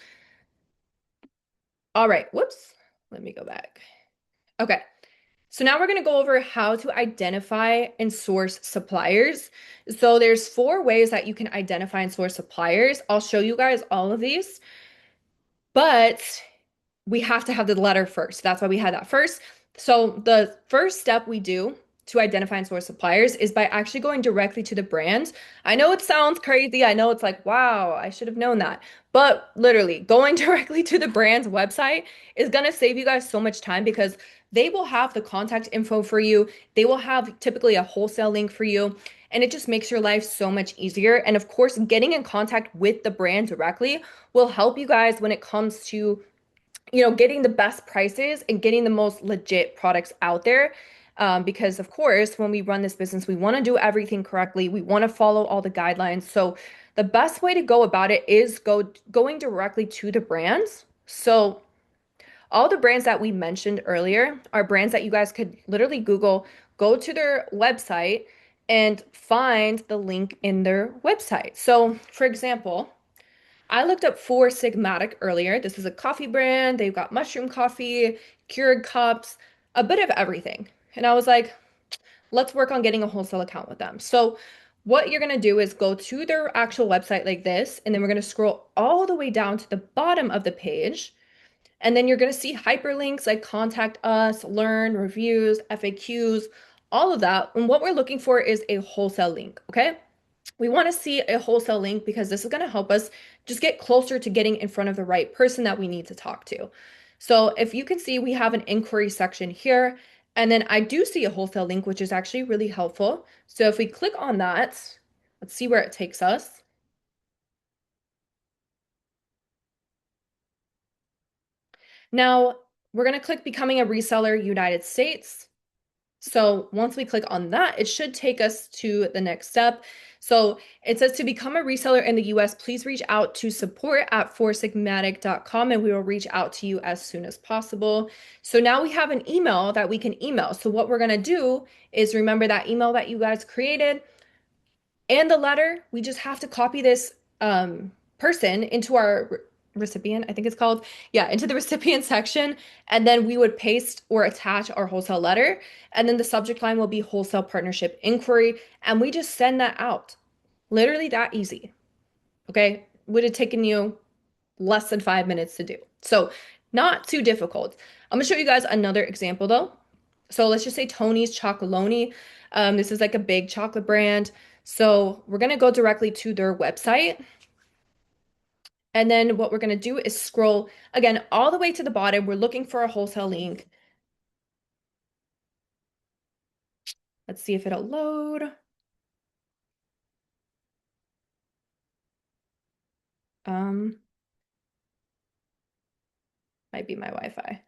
All right, whoops. Let me go back. Okay, so now we're going to go over how to identify and source suppliers. So there's four ways that you can identify and source suppliers. I'll show you guys all of these, but we have to have the letter first. That's why we had that first. So the first step we do to identify and source suppliers is by actually going directly to the brand. I know it sounds crazy. I know it's like, wow, I should have known that. But literally, going directly to the brand's website is going to save you guys so much time because they will have the contact info for you. They will have typically a wholesale link for you. And it just makes your life so much easier. And of course, getting in contact with the brand directly will help you guys when it comes to getting the best prices and getting the most legit products out there. Because of course, when we run this business, we want to do everything correctly. We want to follow all the guidelines. So the best way to go about it is going directly to the brands. So all the brands that we mentioned earlier are brands that you guys could literally Google, go to their website and find the link in their website. So for example, I looked up Four Sigmatic earlier. This is a coffee brand. They've got mushroom coffee, Keurig cups, a bit of everything. And I was like, let's work on getting a wholesale account with them. So what you're going to do is go to their actual website like this, and then we're going to scroll all the way down to the bottom of the page. And then you're going to see hyperlinks like contact us, learn, reviews, FAQs, all of that. And what we're looking for is a wholesale link, okay? We want to see a wholesale link because this is going to help us just get closer to getting in front of the right person that we need to talk to. So if you can see, we have an inquiry section here, and then I do see a wholesale link, which is actually really helpful. So if we click on that, let's see where it takes us. Now, we're going to click Becoming a Reseller United States. So once we click on that, it should take us to the next step. So it says to become a reseller in the US, please reach out to support@foursigmatic.com and we will reach out to you as soon as possible. So now we have an email that we can email. So what we're going to do is remember that email that you guys created and the letter. We just have to copy this person into our recipient, I think it's called. Yeah, into the recipient section. And then we would paste or attach our wholesale letter. And then the subject line will be wholesale partnership inquiry. And we just send that out. Literally that easy. Okay. Would have taken you less than 5 minutes to do. So not too difficult. I'm gonna show you guys another example though. So let's just say Tony's Chocolonely. This is like a big chocolate brand. So we're gonna go directly to their website. And then what we're gonna do is scroll again all the way to the bottom. We're looking for a wholesale link. Let's see if it'll load. Um, Might be my Wi-Fi. I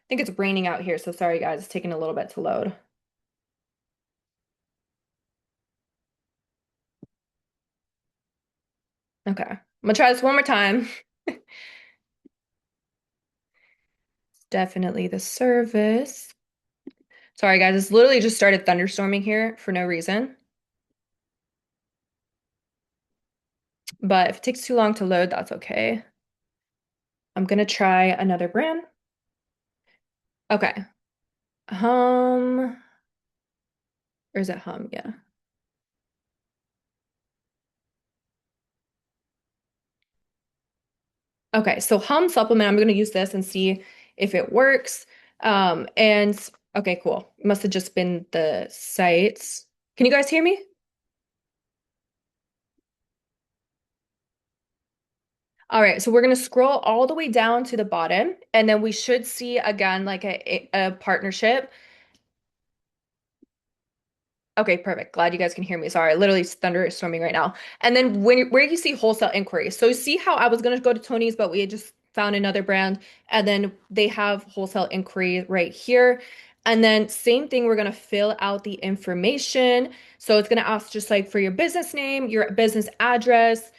think it's raining out here, so sorry guys, it's taking a little bit to load. Okay, I'm gonna try this one more time. It's definitely the service. Sorry guys, it's literally just started thunderstorming here for no reason. But if it takes too long to load, that's okay. I'm gonna try another brand. Okay. Hum, or is it hum? Yeah. Okay, so hum supplement, I'm gonna use this and see if it works. And okay, cool. Must have just been the sites. Can you guys hear me? All right, so we're gonna scroll all the way down to the bottom, and then we should see again like a partnership. Okay, perfect. Glad you guys can hear me. Sorry, literally it's thunderstorming right now. And then where you see wholesale inquiries. So see how I was gonna go to Tony's, but we had just found another brand, and then they have wholesale inquiry right here. And then same thing, we're gonna fill out the information. So it's gonna ask just like for your business name, your business address,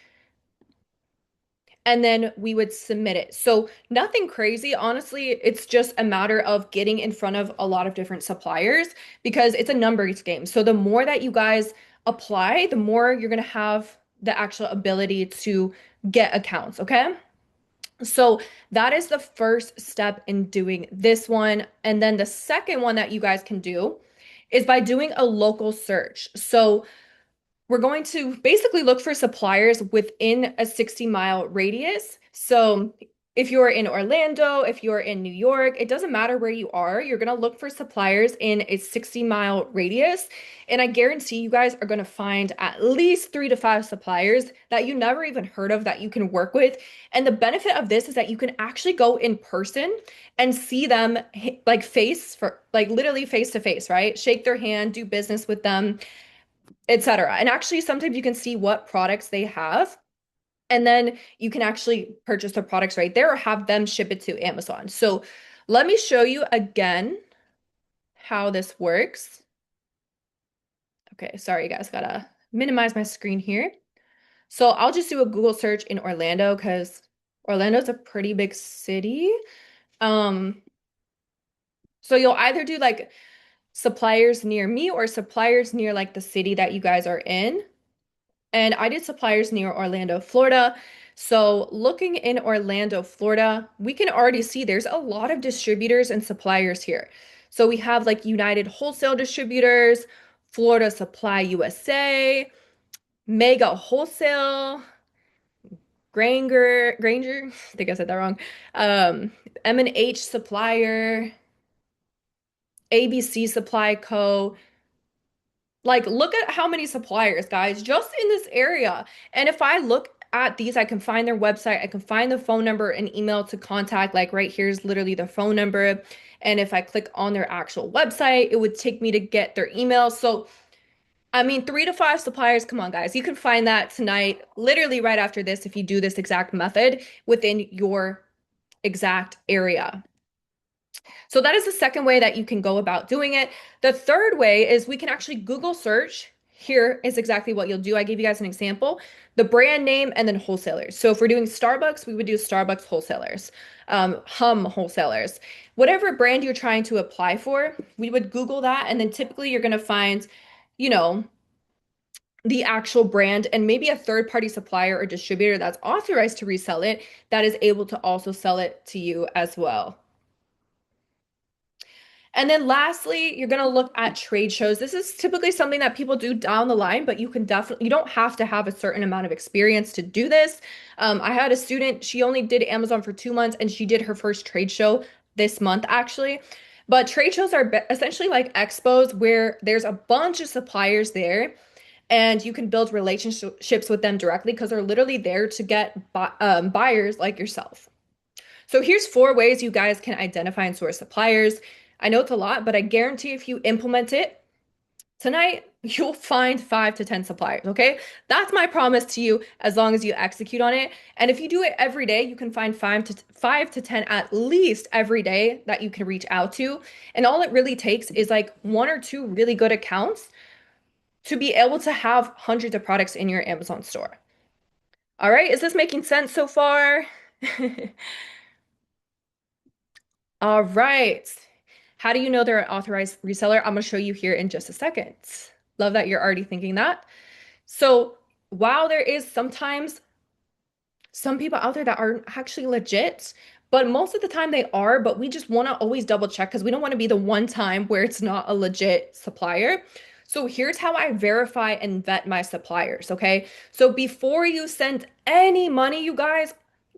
and then we would submit it. So nothing crazy. Honestly, it's just a matter of getting in front of a lot of different suppliers because it's a numbers game. So the more that you guys apply, the more you're going to have the actual ability to get accounts, okay? So that is the first step in doing this one. And then the second one that you guys can do is by doing a local search. So we're going to basically look for suppliers within a 60-mile radius. So if you're in Orlando, if you're in New York, it doesn't matter where you are, you're going to look for suppliers in a 60-mile radius. And I guarantee you guys are going to find at least 3 to 5 suppliers that you never even heard of that you can work with. And the benefit of this is that you can actually go in person and see them like literally face to face, right? Shake their hand, do business with them, etc. And actually, sometimes you can see what products they have, and then you can actually purchase their products right there or have them ship it to Amazon. So let me show you again how this works. Okay, sorry, you guys, gotta minimize my screen here. So I'll just do a Google search in Orlando because Orlando's a pretty big city. Um, so you'll either do like suppliers near me or suppliers near like the city that you guys are in. And I did suppliers near Orlando, Florida. So looking in Orlando, Florida, we can already see there's a lot of distributors and suppliers here. So we have like United Wholesale Distributors, Florida Supply USA, Mega Wholesale, Granger, I think I said that wrong. M&H Supplier, ABC Supply Co. Like, look at how many suppliers, guys, just in this area. And if I look at these, I can find their website, I can find the phone number and email to contact. Like, right here's literally the phone number. And if I click on their actual website, it would take me to get their email. So, I mean, 3 to 5 suppliers, come on, guys. You can find that tonight, literally right after this, if you do this exact method within your exact area. So that is the second way that you can go about doing it. The third way is we can actually Google search. Here is exactly what you'll do. I gave you guys an example, the brand name and then wholesalers. So if we're doing Starbucks, we would do Starbucks wholesalers, Hum wholesalers, whatever brand you're trying to apply for, we would Google that. And then typically you're going to find, you know, the actual brand and maybe a third party supplier or distributor that's authorized to resell it that is able to also sell it to you as well. And then lastly, you're going to look at trade shows. This is typically something that people do down the line, but you don't have to have a certain amount of experience to do this. I had a student, she only did Amazon for 2 months and she did her first trade show this month actually. But trade shows are essentially like expos where there's a bunch of suppliers there and you can build relationships with them directly because they're literally there to get buyers like yourself. So here's 4 ways you guys can identify and source suppliers. I know it's a lot, but I guarantee if you implement it tonight, you'll find 5 to 10 suppliers, okay? That's my promise to you as long as you execute on it. And if you do it every day, you can find 5 to 10 at least every day that you can reach out to. And all it really takes is like 1 or 2 really good accounts to be able to have hundreds of products in your Amazon store. All right, is this making sense so far? All right. How do you know they're an authorized reseller? I'm going to show you here in just a second. Love that you're already thinking that. So, while there is sometimes some people out there that aren't actually legit, but most of the time they are, but we just want to always double check because we don't want to be the one time where it's not a legit supplier. So here's how I verify and vet my suppliers, okay? So before you send any money, you guys,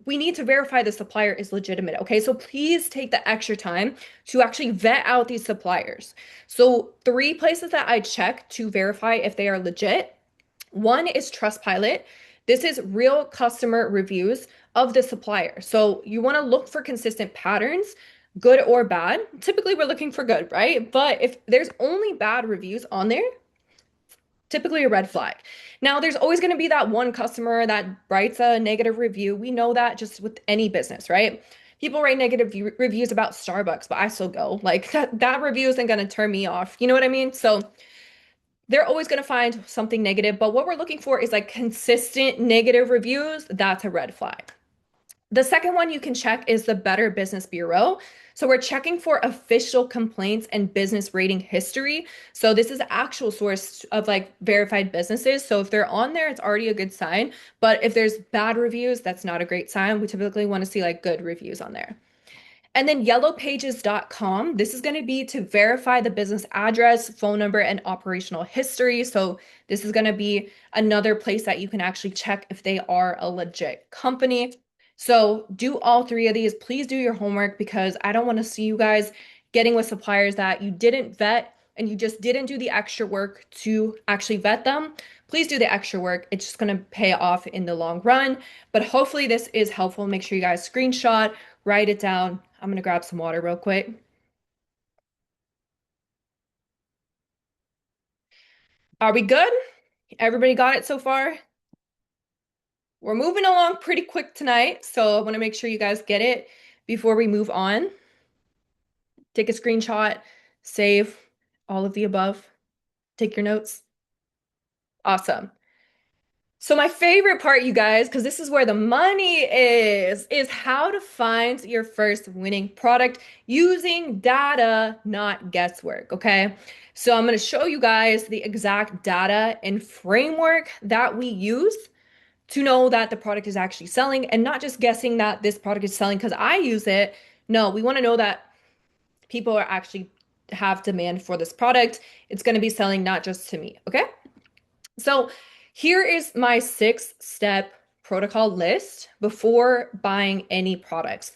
we need to verify the supplier is legitimate, okay? So please take the extra time to actually vet out these suppliers. So 3 places that I check to verify if they are legit. One is Trustpilot. This is real customer reviews of the supplier. So you want to look for consistent patterns, good or bad. Typically, we're looking for good, right? But if there's only bad reviews on there, typically a red flag. Now, there's always going to be that one customer that writes a negative review. We know that just with any business, right? People write negative reviews about Starbucks, but I still go. Like that review isn't going to turn me off. You know what I mean? So they're always going to find something negative, but what we're looking for is like consistent negative reviews. That's a red flag. The second one you can check is the Better Business Bureau. So we're checking for official complaints and business rating history. So this is the actual source of like verified businesses. So if they're on there, it's already a good sign. But if there's bad reviews, that's not a great sign. We typically want to see like good reviews on there. And then yellowpages.com, this is going to be to verify the business address, phone number, and operational history. So this is going to be another place that you can actually check if they are a legit company. So do all 3 of these. Please do your homework because I don't want to see you guys getting with suppliers that you didn't vet and you just didn't do the extra work to actually vet them. Please do the extra work. It's just going to pay off in the long run. But hopefully this is helpful. Make sure you guys screenshot, write it down. I'm gonna grab some water real quick. Are we good? Everybody got it so far? We're moving along pretty quick tonight, so I want to make sure you guys get it before we move on. Take a screenshot, save all of the above, take your notes. Awesome. So my favorite part, you guys, because this is where the money is how to find your first winning product using data, not guesswork, okay? So I'm going to show you guys the exact data and framework that we use to know that the product is actually selling and not just guessing that this product is selling because I use it. No, we want to know that people are actually have demand for this product. It's going to be selling not just to me, okay? So here is my 6-step protocol list before buying any products.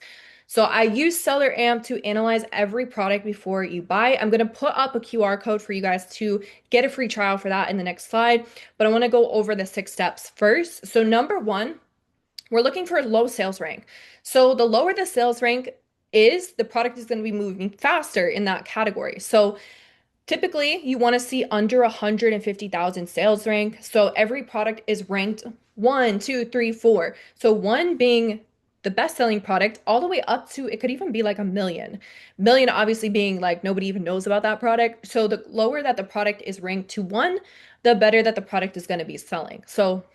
So I use Seller Amp to analyze every product before you buy. I'm going to put up a QR code for you guys to get a free trial for that in the next slide, but I want to go over the 6 steps first. So number 1, we're looking for a low sales rank. So the lower the sales rank is, the product is going to be moving faster in that category. So typically, you want to see under 150,000 sales rank. So every product is ranked 1, 2, 3, 4. So 1 being the best-selling product, all the way up to it could even be like a million. Million obviously being like nobody even knows about that product. So the lower that the product is ranked to one, the better that the product is going to be selling. So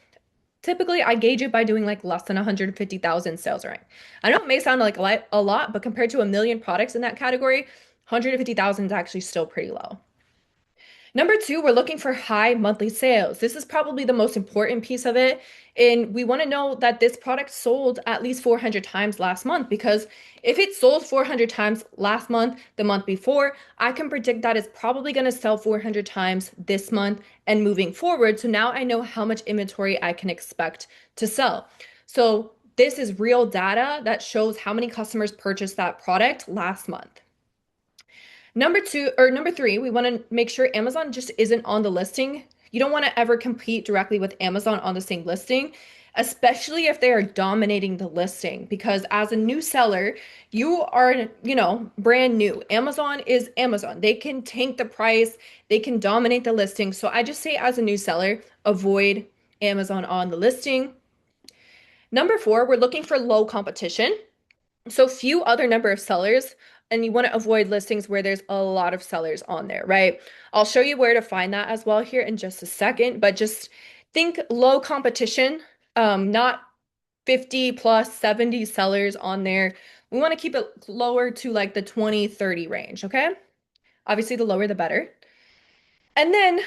typically, I gauge it by doing like less than 150,000 sales rank. I know it may sound like a lot, but compared to a million products in that category, 150,000 is actually still pretty low. Number two, we're looking for high monthly sales. This is probably the most important piece of it. And we want to know that this product sold at least 400 times last month because if it sold 400 times last month, the month before, I can predict that it's probably going to sell 400 times this month and moving forward. So now I know how much inventory I can expect to sell. So this is real data that shows how many customers purchased that product last month. Number two or number three, we want to make sure Amazon just isn't on the listing. You don't want to ever compete directly with Amazon on the same listing, especially if they are dominating the listing. Because as a new seller, you are, brand new. Amazon is Amazon. They can tank the price, they can dominate the listing. So I just say, as a new seller, avoid Amazon on the listing. Number four, we're looking for low competition. So few other number of sellers, and you want to avoid listings where there's a lot of sellers on there, right? I'll show you where to find that as well here in just a second, but just think low competition, not 50 plus 70 sellers on there. We want to keep it lower to like the 20, 30 range, okay? Obviously, the lower the better. And then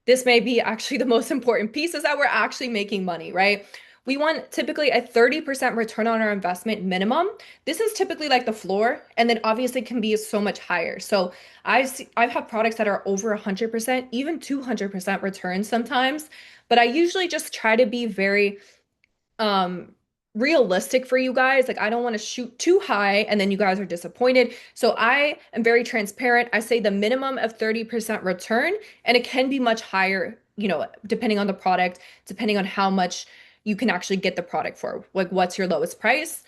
this may be actually the most important piece is that we're actually making money, right? We want typically a 30% return on our investment minimum. This is typically like the floor, and then obviously can be so much higher. So I've had products that are over 100%, even 200% return sometimes, but I usually just try to be very um realistic for you guys. Like I don't want to shoot too high and then you guys are disappointed. So I am very transparent. I say the minimum of 30% return and it can be much higher, depending on the product, depending on how much you can actually get the product for. Like what's your lowest price?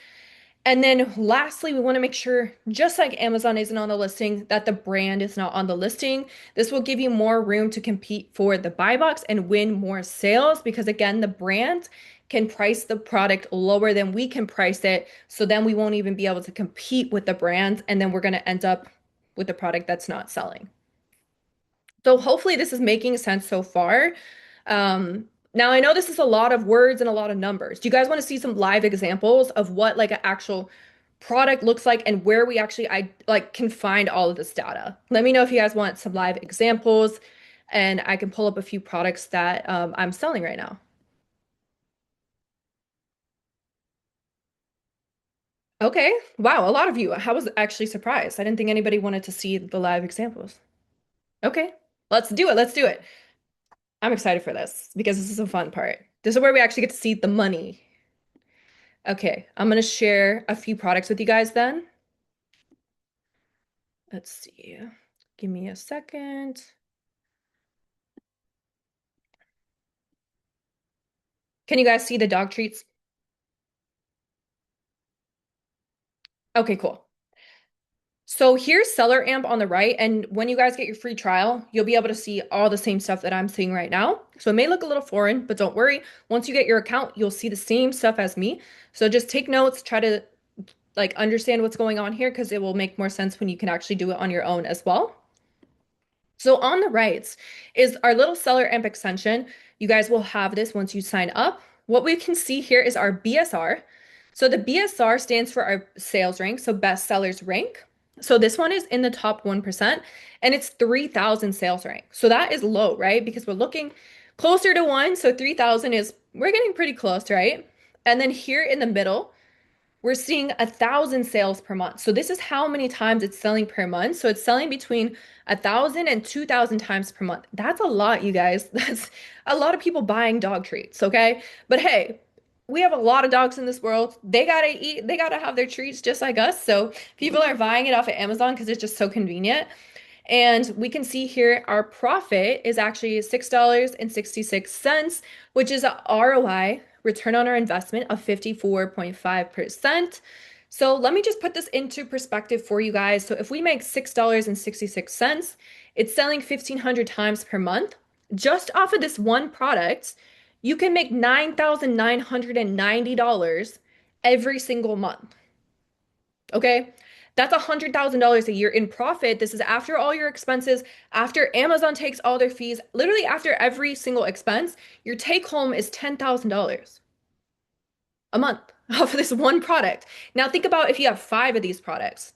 And then lastly, we want to make sure, just like Amazon isn't on the listing, that the brand is not on the listing. This will give you more room to compete for the buy box and win more sales because, again, the brand can price the product lower than we can price it. So then we won't even be able to compete with the brand. And then we're going to end up with a product that's not selling. So hopefully this is making sense so far. Now I know this is a lot of words and a lot of numbers. Do you guys want to see some live examples of what like an actual product looks like and where we actually I like can find all of this data? Let me know if you guys want some live examples and I can pull up a few products that I'm selling right now. Okay. Wow, a lot of you. I was actually surprised. I didn't think anybody wanted to see the live examples. Okay. Let's do it. Let's do it. I'm excited for this because this is a fun part. This is where we actually get to see the money. Okay, I'm gonna share a few products with you guys then. Let's see. Give me a second. Can you guys see the dog treats? Okay, cool. So here's Seller Amp on the right, and when you guys get your free trial, you'll be able to see all the same stuff that I'm seeing right now. So it may look a little foreign, but don't worry. Once you get your account, you'll see the same stuff as me. So just take notes, try to like understand what's going on here because it will make more sense when you can actually do it on your own as well. So on the right is our little Seller Amp extension. You guys will have this once you sign up. What we can see here is our BSR. So the BSR stands for our sales rank, so best sellers rank. So this one is in the top 1% and it's 3,000 sales rank. So that is low, right? Because we're looking closer to one. So 3,000 is, we're getting pretty close, right? And then here in the middle, we're seeing 1,000 sales per month. So this is how many times it's selling per month. So it's selling between 1,000 and 2,000 times per month. That's a lot, you guys. That's a lot of people buying dog treats, okay? But hey, we have a lot of dogs in this world. They gotta eat, they gotta have their treats just like us. So people are buying it off of Amazon because it's just so convenient. And we can see here our profit is actually $6.66, which is a ROI, return on our investment of 54.5%. So let me just put this into perspective for you guys. So if we make $6.66, it's selling 1,500 times per month. Just off of this one product, you can make $9,990 every single month. Okay. That's $100,000 a year in profit. This is after all your expenses, after Amazon takes all their fees, literally after every single expense, your take home is $10,000 a month off of this one product. Now think about if you have five of these products.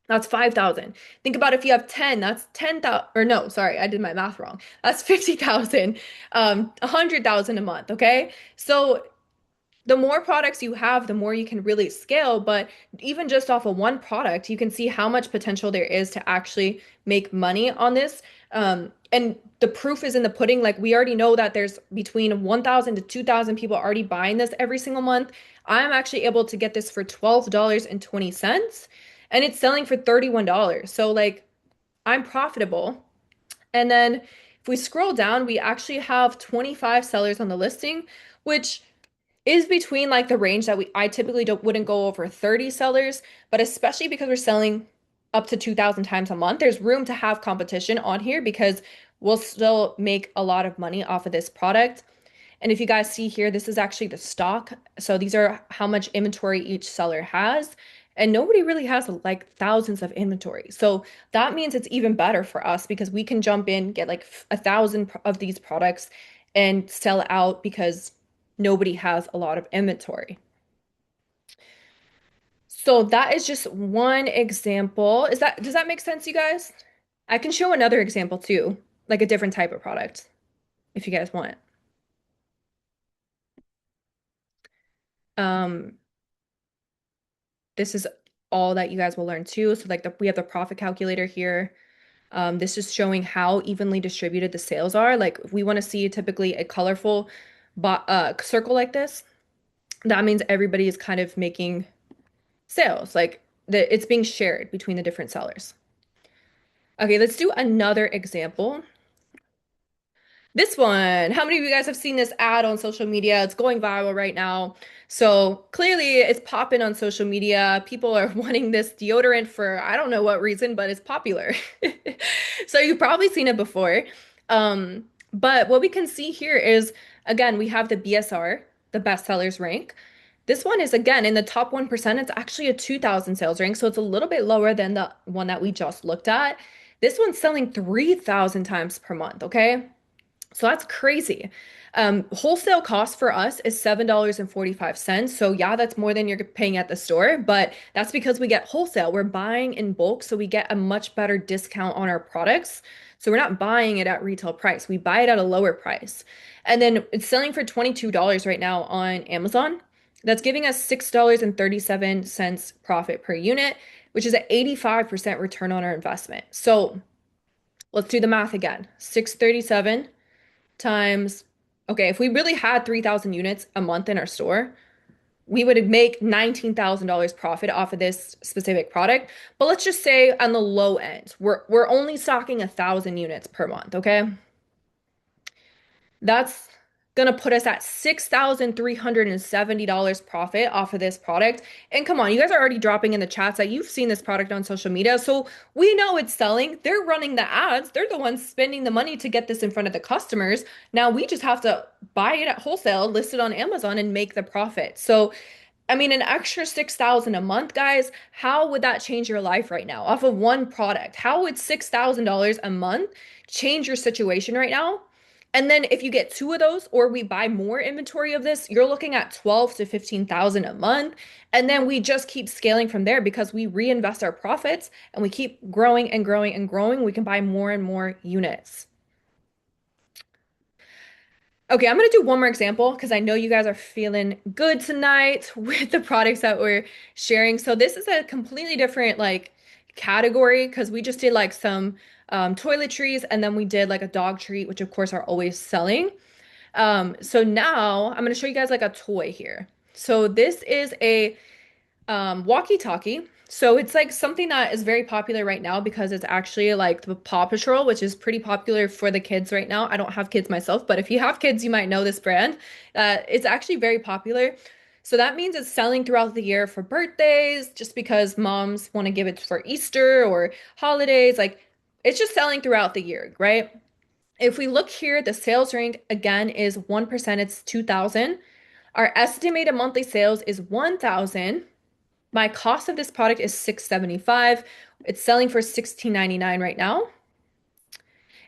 That's 5,000. Think about if you have 10, that's 10,000, or no, sorry, I did my math wrong. That's 50,000, 100,000 a month, okay? So the more products you have, the more you can really scale. But even just off of one product, you can see how much potential there is to actually make money on this. And the proof is in the pudding. Like we already know that there's between 1,000 to 2,000 people already buying this every single month. I'm actually able to get this for $12.20 and it's selling for $31. So like I'm profitable. And then if we scroll down, we actually have 25 sellers on the listing, which is between like the range that I typically don't wouldn't go over 30 sellers, but especially because we're selling up to 2,000 times a month, there's room to have competition on here because we'll still make a lot of money off of this product. And if you guys see here, this is actually the stock. So these are how much inventory each seller has. And nobody really has like thousands of inventory. So that means it's even better for us because we can jump in, get like 1,000 of these products and sell out because nobody has a lot of inventory. So that is just one example. Does that make sense, you guys? I can show another example too, like a different type of product if you guys want. Um, this is all that you guys will learn too. So like we have the profit calculator here. This is showing how evenly distributed the sales are. Like if we want to see typically a colorful circle like this, that means everybody is kind of making sales. Like it's being shared between the different sellers. Okay, let's do another example. This one, how many of you guys have seen this ad on social media? It's going viral right now. So clearly it's popping on social media. People are wanting this deodorant for I don't know what reason, but it's popular. So you've probably seen it before. But what we can see here is, again, we have the BSR, the best sellers rank. This one is again in the top 1%. It's actually a 2,000 sales rank, so it's a little bit lower than the one that we just looked at. This one's selling 3,000 times per month, okay? So that's crazy. Wholesale cost for us is $7.45. So yeah, that's more than you're paying at the store, but that's because we get wholesale. We're buying in bulk, so we get a much better discount on our products. So we're not buying it at retail price. We buy it at a lower price. And then it's selling for $22 right now on Amazon. That's giving us $6.37 profit per unit, which is an 85% return on our investment. So let's do the math again. 637 times, okay, if we really had 3,000 units a month in our store, we would make $19,000 profit off of this specific product. But let's just say on the low end, we're only stocking 1,000 units per month, okay? That's gonna put us at $6,370 profit off of this product. And come on, you guys are already dropping in the chats that you've seen this product on social media. So we know it's selling. They're running the ads. They're the ones spending the money to get this in front of the customers. Now we just have to buy it at wholesale, list it on Amazon, and make the profit. So I mean, an extra 6,000 a month, guys, how would that change your life right now off of one product? How would $6,000 a month change your situation right now? And then if you get two of those or we buy more inventory of this, you're looking at 12 to 15,000 a month. And then we just keep scaling from there because we reinvest our profits and we keep growing and growing and growing. We can buy more and more units. Okay, I'm gonna do one more example because I know you guys are feeling good tonight with the products that we're sharing. So this is a completely different like category because we just did like some toiletries and then we did like a dog treat, which of course are always selling. So now I'm gonna show you guys like a toy here. So this is a walkie-talkie. So it's like something that is very popular right now because it's actually like the Paw Patrol, which is pretty popular for the kids right now. I don't have kids myself, but if you have kids, you might know this brand. It's actually very popular. So that means it's selling throughout the year for birthdays, just because moms want to give it for Easter or holidays. Like it's just selling throughout the year, right? If we look here, the sales rank again is 1%, it's 2,000. Our estimated monthly sales is 1,000. My cost of this product is 675. It's selling for 16.99 right now.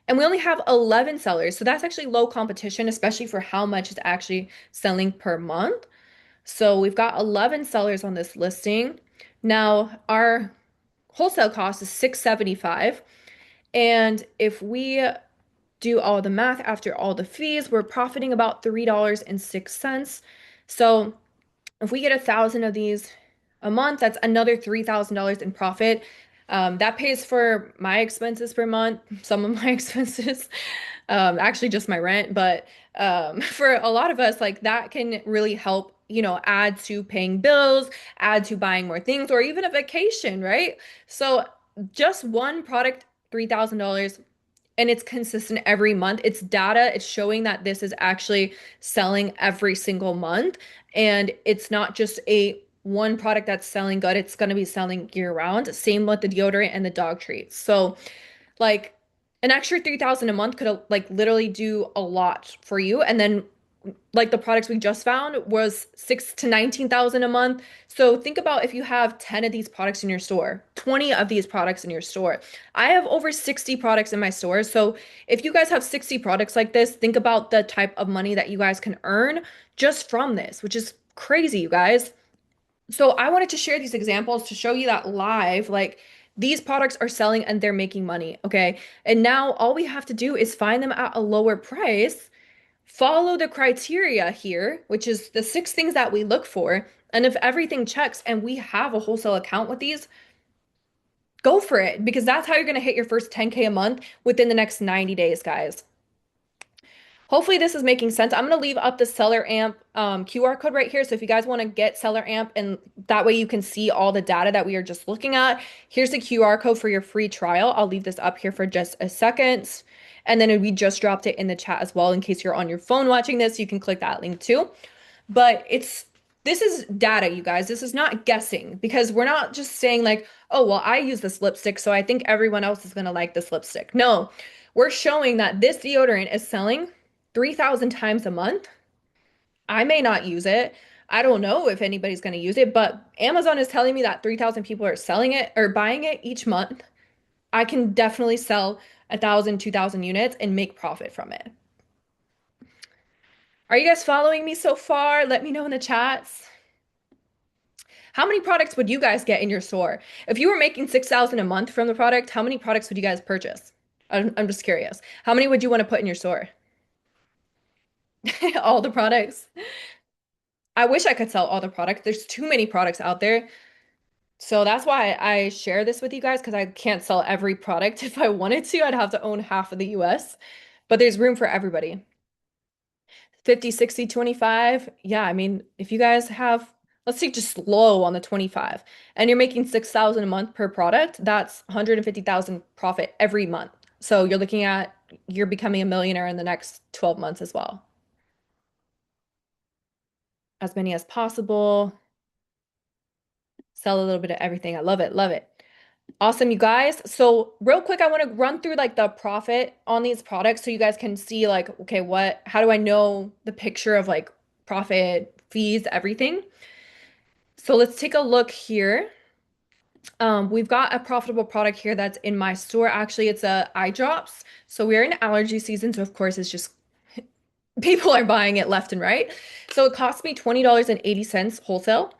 And we only have 11 sellers. So that's actually low competition, especially for how much it's actually selling per month. So we've got 11 sellers on this listing. Now, our wholesale cost is 675. And if we do all the math after all the fees, we're profiting about $3.06. So if we get 1,000 of these a month, that's another $3,000 in profit. That pays for my expenses per month, some of my expenses, actually just my rent. But for a lot of us, like that can really help, add to paying bills, add to buying more things, or even a vacation, right? So just one product, $3,000, and it's consistent every month. It's data. It's showing that this is actually selling every single month. And it's not just a one product that's selling good. It's going to be selling year round. Same with the deodorant and the dog treats. So like an extra 3,000 a month could like literally do a lot for you. And then like the products we just found was 6 to 19,000 a month. So think about if you have 10 of these products in your store, 20 of these products in your store. I have over 60 products in my store. So if you guys have 60 products like this, think about the type of money that you guys can earn just from this, which is crazy, you guys. So I wanted to share these examples to show you that live, like these products are selling and they're making money, okay? And now all we have to do is find them at a lower price, follow the criteria here, which is the 6 things that we look for. And if everything checks and we have a wholesale account with these, go for it because that's how you're going to hit your first 10K a month within the next 90 days, guys. Hopefully this is making sense. I'm going to leave up the Seller Amp QR code right here. So if you guys want to get Seller Amp and that way you can see all the data that we are just looking at, here's the QR code for your free trial. I'll leave this up here for just a second. And then we just dropped it in the chat as well in case you're on your phone watching this, you can click that link too. But this is data, you guys. This is not guessing because we're not just saying like, oh, well, I use this lipstick, so I think everyone else is going to like this lipstick. No, we're showing that this deodorant is selling 3,000 times a month. I may not use it. I don't know if anybody's going to use it, but Amazon is telling me that 3,000 people are selling it or buying it each month. I can definitely sell 1,000, 2,000 units and make profit from it. Are you guys following me so far? Let me know in the chats. How many products would you guys get in your store? If you were making 6,000 a month from the product, how many products would you guys purchase? I'm just curious. How many would you want to put in your store? All the products. I wish I could sell all the products. There's too many products out there. So that's why I share this with you guys because I can't sell every product. If I wanted to, I'd have to own half of the US. But there's room for everybody. 50, 60, 25. Yeah, I mean, if you guys have, let's say just low on the 25, and you're making 6,000 a month per product, that's 150,000 profit every month. So you're looking at you're becoming a millionaire in the next 12 months as well. As many as possible. Sell a little bit of everything. I love it. Love it. Awesome, you guys. So real quick, I want to run through like the profit on these products so you guys can see like, okay, how do I know the picture of like profit, fees, everything? So let's take a look here. We've got a profitable product here that's in my store. Actually, it's eye drops. So we're in allergy season, so of course it's just people are buying it left and right. So it cost me $20.80 wholesale.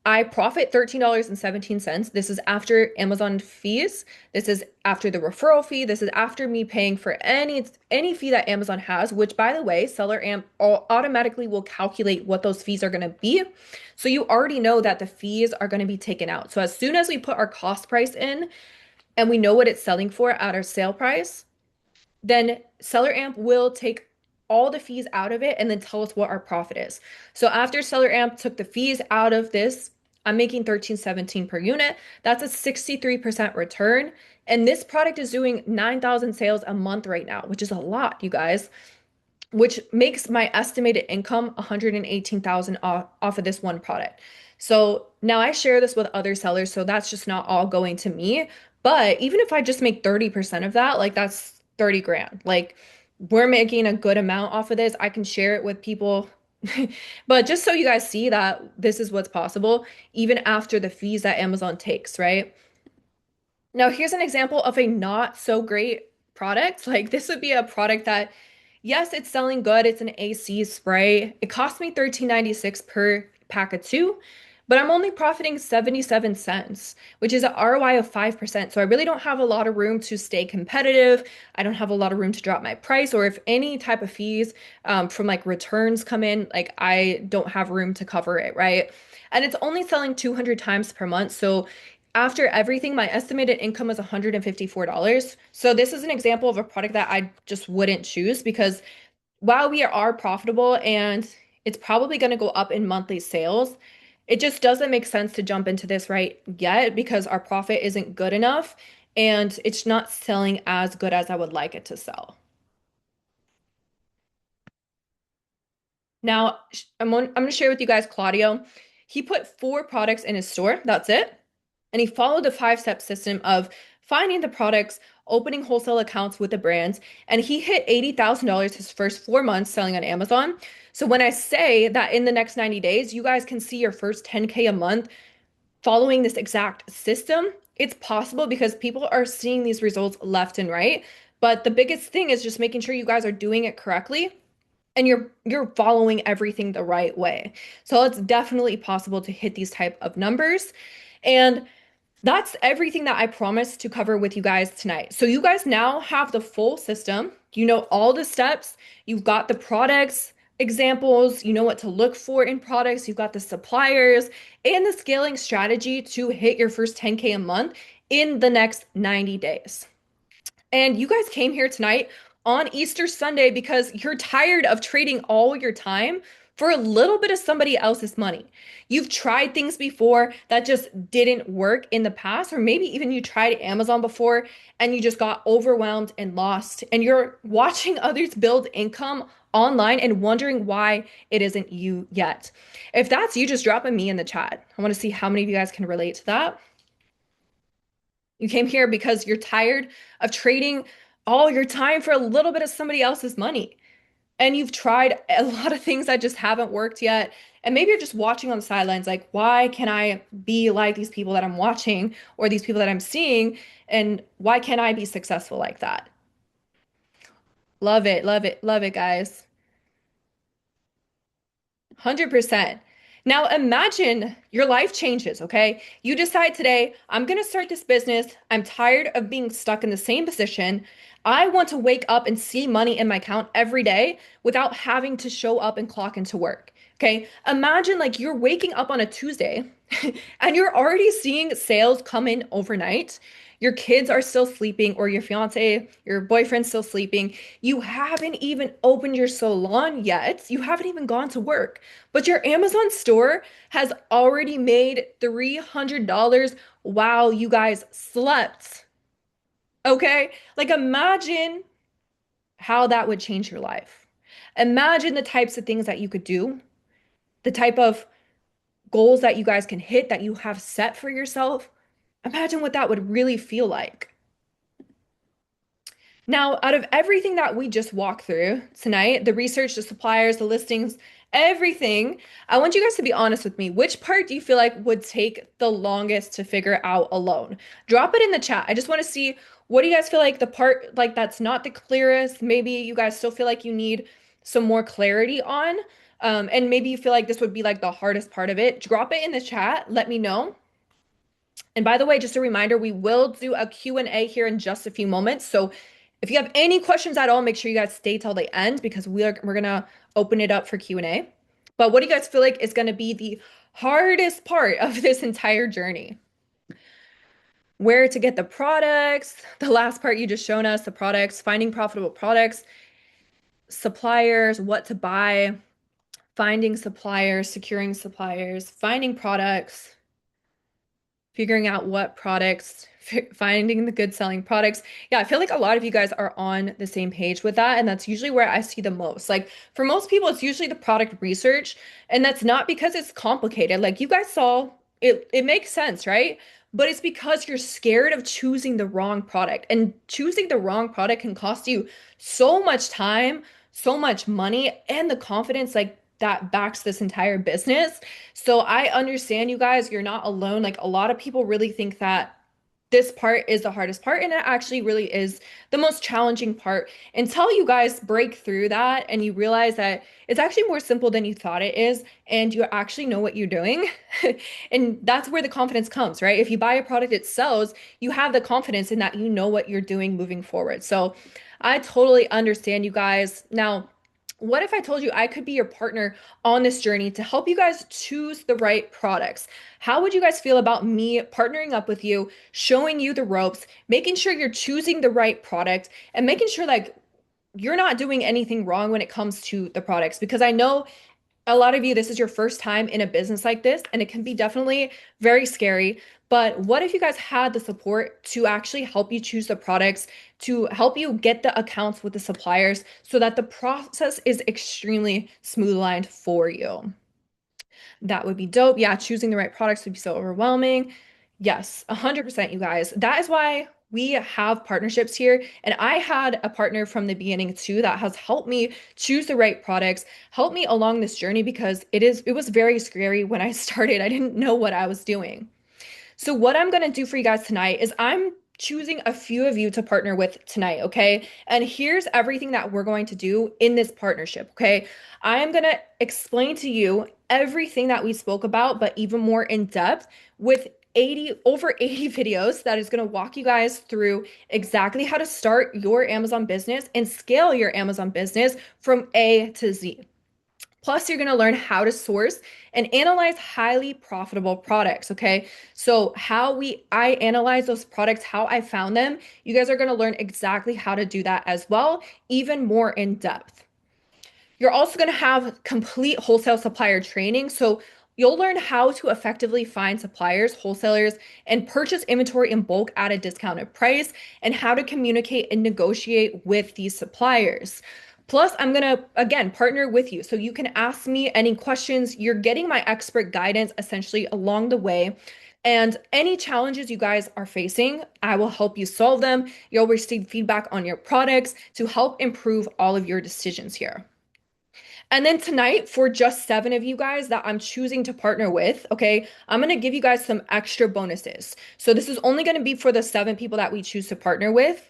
I profit $13.17. This is after Amazon fees. This is after the referral fee. This is after me paying for any fee that Amazon has, which by the way, Seller Amp automatically will calculate what those fees are going to be. So you already know that the fees are going to be taken out. So as soon as we put our cost price in and we know what it's selling for at our sale price, then Seller Amp will take all the fees out of it and then tell us what our profit is. So after Seller Amp took the fees out of this, I'm making $13.17 per unit. That's a 63% return. And this product is doing 9,000 sales a month right now, which is a lot, you guys, which makes my estimated income 118,000 off of this one product. So now I share this with other sellers, so that's just not all going to me. But even if I just make 30% of that, like that's 30 grand. Like we're making a good amount off of this. I can share it with people But just so you guys see that this is what's possible, even after the fees that Amazon takes, right? Now, here's an example of a not so great product. Like this would be a product that, yes, it's selling good. It's an AC spray. It cost me 13.96 per pack of two, but I'm only profiting 77 cents, which is an ROI of 5%. So I really don't have a lot of room to stay competitive. I don't have a lot of room to drop my price, or if any type of fees from like returns come in, like I don't have room to cover it, right? And it's only selling 200 times per month. So after everything, my estimated income was $154. So this is an example of a product that I just wouldn't choose because while we are profitable and it's probably going to go up in monthly sales, it just doesn't make sense to jump into this right yet because our profit isn't good enough and it's not selling as good as I would like it to sell. Now, I'm going to share with you guys Claudio. He put four products in his store. That's it. And he followed the five-step system of finding the products, opening wholesale accounts with the brands, and he hit $80,000 his first 4 months selling on Amazon. So when I say that in the next 90 days, you guys can see your first 10K a month following this exact system, it's possible because people are seeing these results left and right. But the biggest thing is just making sure you guys are doing it correctly and you're following everything the right way. So it's definitely possible to hit these type of numbers. And that's everything that I promised to cover with you guys tonight. So you guys now have the full system. You know all the steps. You've got the products, examples. You know what to look for in products. You've got the suppliers and the scaling strategy to hit your first 10K a month in the next 90 days. And you guys came here tonight on Easter Sunday because you're tired of trading all your time for a little bit of somebody else's money. You've tried things before that just didn't work in the past, or maybe even you tried Amazon before and you just got overwhelmed and lost, and you're watching others build income online and wondering why it isn't you yet. If that's you, just drop a me in the chat. I want to see how many of you guys can relate to that. You came here because you're tired of trading all your time for a little bit of somebody else's money. And you've tried a lot of things that just haven't worked yet. And maybe you're just watching on the sidelines, like, why can I be like these people that I'm watching or these people that I'm seeing? And why can't I be successful like that? Love it, love it, love it, guys. 100%. Now imagine your life changes, okay? You decide today, I'm going to start this business. I'm tired of being stuck in the same position. I want to wake up and see money in my account every day without having to show up and clock into work. Okay? Imagine like you're waking up on a Tuesday and you're already seeing sales come in overnight. Your kids are still sleeping, or your fiance, your boyfriend's still sleeping. You haven't even opened your salon yet. You haven't even gone to work. But your Amazon store has already made $300 while you guys slept. Okay? Like imagine how that would change your life. Imagine the types of things that you could do, the type of goals that you guys can hit that you have set for yourself. Imagine what that would really feel like. Now, out of everything that we just walked through tonight, the research, the suppliers, the listings, everything, I want you guys to be honest with me. Which part do you feel like would take the longest to figure out alone? Drop it in the chat. I just want to see, what do you guys feel like the part like that's not the clearest? Maybe you guys still feel like you need some more clarity on. And maybe you feel like this would be like the hardest part of it. Drop it in the chat. Let me know. And by the way, just a reminder, we will do a Q&A here in just a few moments. So if you have any questions at all, make sure you guys stay till the end because we're gonna open it up for Q&A. But what do you guys feel like is gonna be the hardest part of this entire journey? Where to get the products, the last part you just shown us, the products, finding profitable products, suppliers, what to buy, finding suppliers, securing suppliers, finding products, figuring out what products, finding the good selling products. Yeah, I feel like a lot of you guys are on the same page with that. And that's usually where I see the most. Like for most people, it's usually the product research. And that's not because it's complicated. Like you guys saw, it makes sense, right? But it's because you're scared of choosing the wrong product. And choosing the wrong product can cost you so much time, so much money, and the confidence. Like that backs this entire business. So I understand you guys, you're not alone. Like a lot of people really think that this part is the hardest part, and it actually really is the most challenging part until you guys break through that and you realize that it's actually more simple than you thought it is, and you actually know what you're doing. And that's where the confidence comes, right? If you buy a product, it sells, you have the confidence in that you know what you're doing moving forward. So I totally understand you guys. Now, what if I told you I could be your partner on this journey to help you guys choose the right products? How would you guys feel about me partnering up with you, showing you the ropes, making sure you're choosing the right product, and making sure like you're not doing anything wrong when it comes to the products? Because I know a lot of you, this is your first time in a business like this, and it can be definitely very scary. But what if you guys had the support to actually help you choose the products, to help you get the accounts with the suppliers so that the process is extremely smooth lined for you? That would be dope. Yeah, choosing the right products would be so overwhelming. Yes, 100%, you guys. That is why we have partnerships here. And I had a partner from the beginning too that has helped me choose the right products, helped me along this journey because it was very scary when I started. I didn't know what I was doing. So what I'm going to do for you guys tonight is I'm choosing a few of you to partner with tonight, okay? And here's everything that we're going to do in this partnership, okay? I am going to explain to you everything that we spoke about, but even more in depth with over 80 videos that is going to walk you guys through exactly how to start your Amazon business and scale your Amazon business from A to Z. Plus, you're going to learn how to source and analyze highly profitable products, okay? So, I analyze those products, how I found them. You guys are going to learn exactly how to do that as well, even more in depth. You're also going to have complete wholesale supplier training. So, you'll learn how to effectively find suppliers, wholesalers, and purchase inventory in bulk at a discounted price, and how to communicate and negotiate with these suppliers. Plus, I'm going to, again, partner with you. So you can ask me any questions. You're getting my expert guidance essentially along the way. And any challenges you guys are facing, I will help you solve them. You'll receive feedback on your products to help improve all of your decisions here. And then tonight, for just seven of you guys that I'm choosing to partner with, okay, I'm going to give you guys some extra bonuses. So this is only going to be for the seven people that we choose to partner with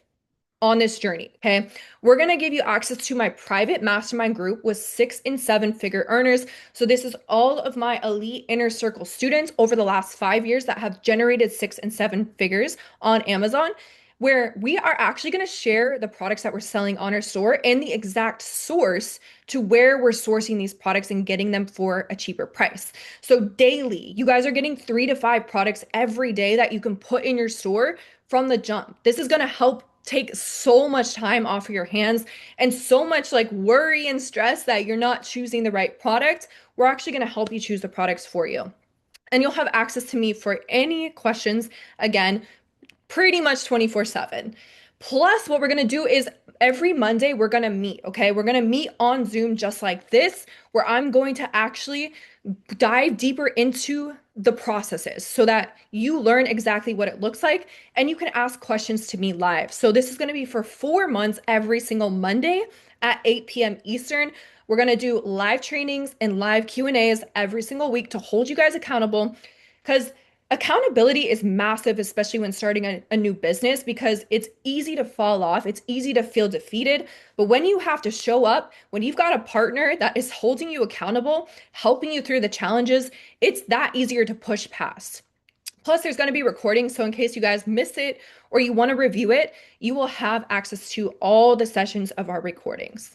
on this journey. Okay. We're going to give you access to my private mastermind group with 6 and 7 figure earners. So this is all of my elite inner circle students over the last 5 years that have generated 6 and 7 figures on Amazon, where we are actually going to share the products that we're selling on our store and the exact source to where we're sourcing these products and getting them for a cheaper price. So daily, you guys are getting 3 to 5 products every day that you can put in your store from the jump. This is going to help take so much time off of your hands and so much like worry and stress that you're not choosing the right product. We're actually going to help you choose the products for you. And you'll have access to me for any questions. Again, pretty much 24/7. Plus, what we're going to do is every Monday, we're going to meet, okay? We're going to meet on Zoom just like this, where I'm going to actually dive deeper into the processes so that you learn exactly what it looks like and you can ask questions to me live. So this is going to be for 4 months every single Monday at 8 p.m. Eastern. We're going to do live trainings and live Q&As every single week to hold you guys accountable because accountability is massive, especially when starting a new business, because it's easy to fall off. It's easy to feel defeated. But when you have to show up, when you've got a partner that is holding you accountable, helping you through the challenges, it's that easier to push past. Plus, there's going to be recordings. So in case you guys miss it or you want to review it, you will have access to all the sessions of our recordings.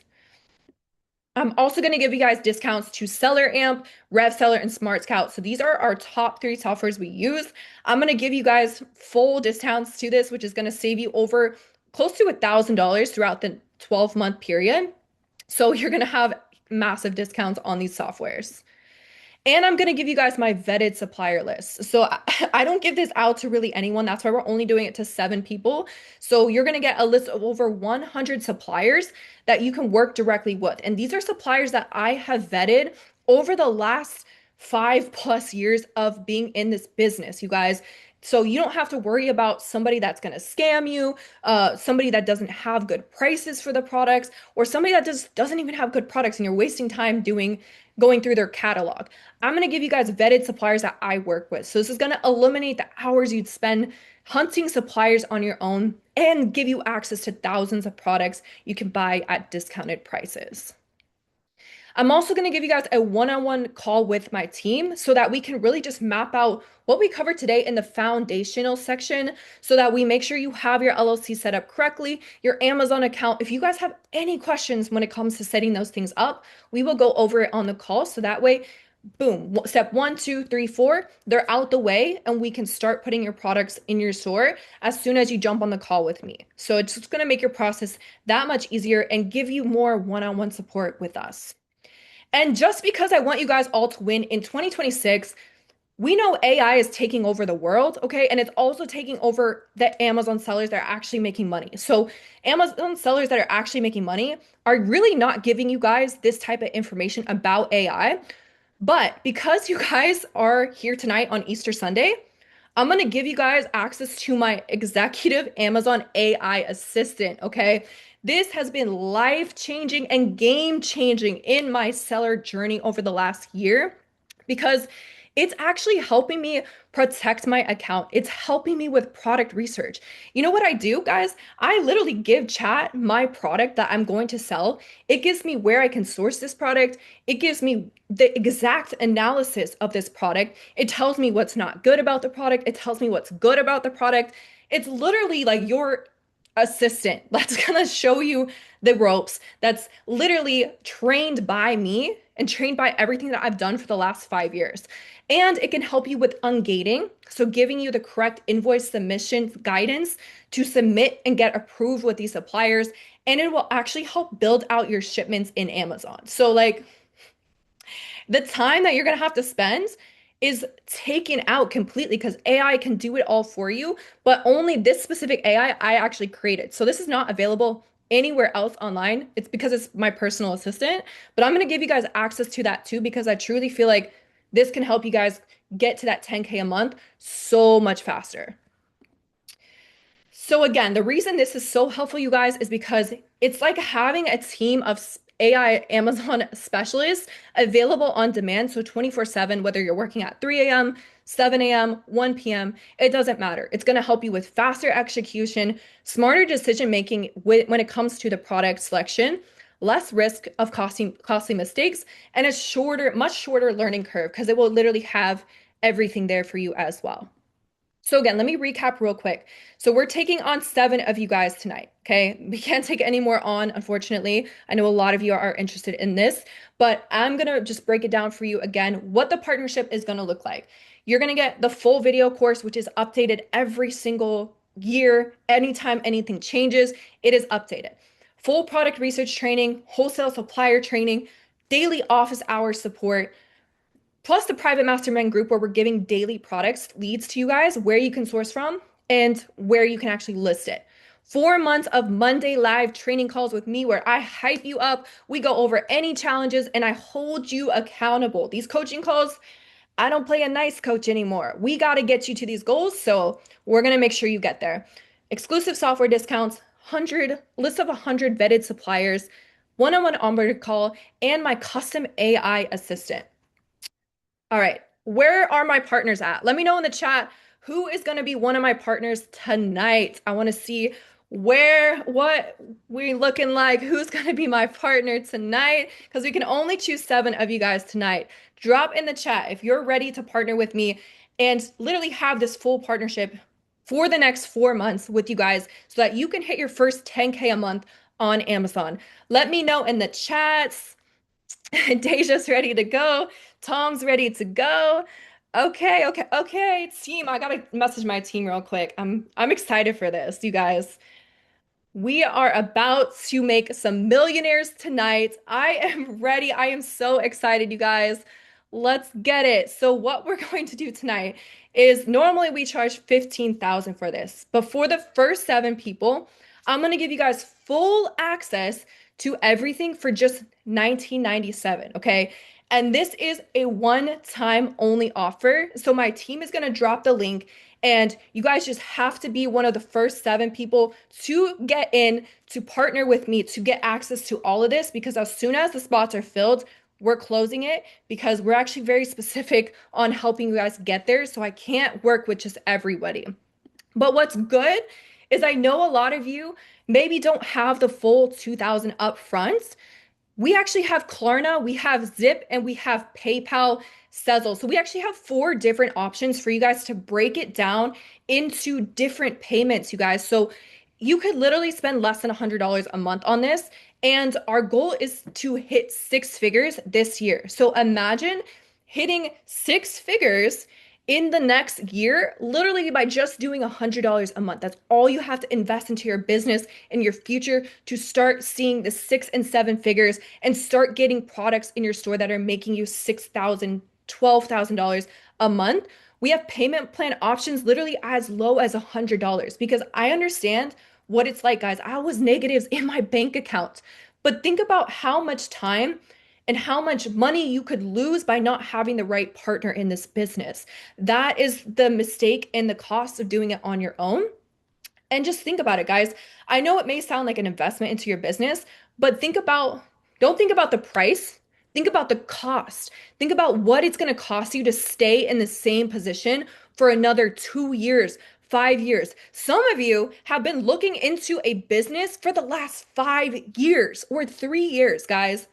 I'm also going to give you guys discounts to Seller Amp, RevSeller, and Smart Scout. So these are our top 3 softwares we use. I'm going to give you guys full discounts to this, which is going to save you over close to $1,000 throughout the 12-month period. So you're going to have massive discounts on these softwares. And I'm going to give you guys my vetted supplier list. So I don't give this out to really anyone. That's why we're only doing it to 7 people. So you're going to get a list of over 100 suppliers that you can work directly with. And these are suppliers that I have vetted over the last 5+ years of being in this business, you guys. So you don't have to worry about somebody that's going to scam you, somebody that doesn't have good prices for the products, or somebody that just doesn't even have good products and you're wasting time going through their catalog. I'm going to give you guys vetted suppliers that I work with. So this is going to eliminate the hours you'd spend hunting suppliers on your own and give you access to thousands of products you can buy at discounted prices. I'm also going to give you guys a one-on-one call with my team so that we can really just map out what we covered today in the foundational section so that we make sure you have your LLC set up correctly, your Amazon account. If you guys have any questions when it comes to setting those things up, we will go over it on the call. So that way, boom, step 1, 2, 3, 4, they're out the way and we can start putting your products in your store as soon as you jump on the call with me. So it's just going to make your process that much easier and give you more one-on-one support with us. And just because I want you guys all to win in 2026, we know AI is taking over the world, okay? And it's also taking over the Amazon sellers that are actually making money. So, Amazon sellers that are actually making money are really not giving you guys this type of information about AI. But because you guys are here tonight on Easter Sunday, I'm going to give you guys access to my executive Amazon AI assistant, okay? This has been life-changing and game-changing in my seller journey over the last year because it's actually helping me protect my account. It's helping me with product research. You know what I do, guys? I literally give chat my product that I'm going to sell. It gives me where I can source this product. It gives me the exact analysis of this product. It tells me what's not good about the product. It tells me what's good about the product. It's literally like your assistant that's gonna show you the ropes, that's literally trained by me and trained by everything that I've done for the last 5 years. And it can help you with ungating, so giving you the correct invoice submission guidance to submit and get approved with these suppliers. And it will actually help build out your shipments in Amazon. So, like, the time that you're going to have to spend is taken out completely because AI can do it all for you, but only this specific AI I actually created. So this is not available anywhere else online. It's because it's my personal assistant, but I'm going to give you guys access to that too because I truly feel like this can help you guys get to that 10K a month so much faster. So again, the reason this is so helpful, you guys, is because it's like having a team of AI Amazon specialists available on demand. So 24/7, whether you're working at 3 a.m., 7 a.m., 1 p.m., it doesn't matter. It's going to help you with faster execution, smarter decision making when it comes to the product selection, less risk of costly mistakes, and a much shorter learning curve because it will literally have everything there for you as well. So again, let me recap real quick. So we're taking on 7 of you guys tonight, okay? We can't take any more on, unfortunately. I know a lot of you are interested in this, but I'm gonna just break it down for you again, what the partnership is gonna look like. You're gonna get the full video course, which is updated every single year. Anytime anything changes, it is updated. Full product research training, wholesale supplier training, daily office hours support, plus the private mastermind group where we're giving daily products leads to you guys where you can source from and where you can actually list it. 4 months of Monday live training calls with me where I hype you up. We go over any challenges and I hold you accountable. These coaching calls, I don't play a nice coach anymore. We got to get you to these goals. So we're going to make sure you get there. Exclusive software discounts, 100 list of 100 vetted suppliers, one-on-one onboarding call, and my custom AI assistant. All right, where are my partners at? Let me know in the chat who is going to be one of my partners tonight. I want to see what we're looking like, who's going to be my partner tonight, because we can only choose 7 of you guys tonight. Drop in the chat if you're ready to partner with me and literally have this full partnership for the next 4 months with you guys so that you can hit your first 10K a month on Amazon. Let me know in the chats. Deja's ready to go. Tom's ready to go. Okay. Team, I gotta message my team real quick. I'm excited for this, you guys. We are about to make some millionaires tonight. I am ready. I am so excited, you guys. Let's get it. So what we're going to do tonight is normally we charge 15,000 for this, but for the first 7 people, I'm going to give you guys full access to everything for just 1997, okay? And this is a one-time only offer. So my team is going to drop the link, and you guys just have to be one of the first 7 people to get in, to partner with me, to get access to all of this, because as soon as the spots are filled, we're closing it because we're actually very specific on helping you guys get there. So I can't work with just everybody. But what's good is I know a lot of you maybe don't have the full 2000 up front. We actually have Klarna, we have Zip, and we have PayPal Sezzle. So we actually have 4 different options for you guys to break it down into different payments, you guys. So you could literally spend less than $100 a month on this. And our goal is to hit 6 figures this year. So imagine hitting 6 figures in the next year, literally by just doing $100 a month. That's all you have to invest into your business and your future to start seeing the 6 and 7 figures and start getting products in your store that are making you $6,000, $12,000 a month. We have payment plan options literally as low as $100 because I understand what it's like, guys. I was negatives in my bank account, but think about how much time and how much money you could lose by not having the right partner in this business. That is the mistake and the cost of doing it on your own. And just think about it, guys. I know it may sound like an investment into your business, but don't think about the price. Think about the cost. Think about what it's going to cost you to stay in the same position for another 2 years, 5 years. Some of you have been looking into a business for the last 5 years or 3 years, guys.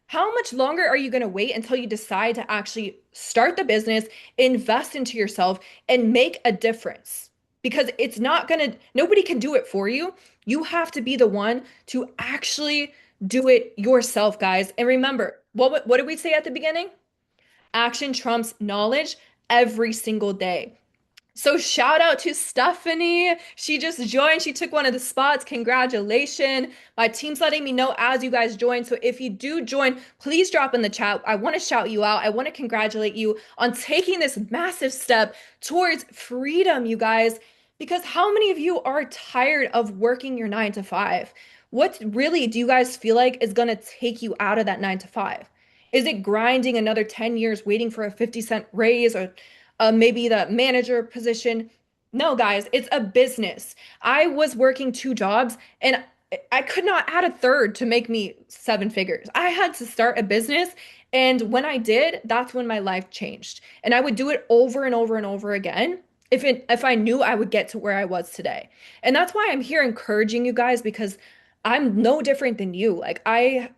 How much longer are you going to wait until you decide to actually start the business, invest into yourself, and make a difference? Because it's not going to, nobody can do it for you. You have to be the one to actually do it yourself, guys. And remember, what did we say at the beginning? Action trumps knowledge every single day. So shout out to Stephanie. She just joined. She took one of the spots. Congratulations. My team's letting me know as you guys join. So if you do join, please drop in the chat. I want to shout you out. I want to congratulate you on taking this massive step towards freedom, you guys. Because how many of you are tired of working your 9 to 5? What really do you guys feel like is going to take you out of that 9 to 5? Is it grinding another 10 years waiting for a 50-cent raise or maybe the manager position? No, guys, it's a business. I was working 2 jobs and I could not add a third to make me 7 figures. I had to start a business. And when I did, that's when my life changed. And I would do it over and over and over again if I knew I would get to where I was today. And that's why I'm here encouraging you guys because I'm no different than you. Like I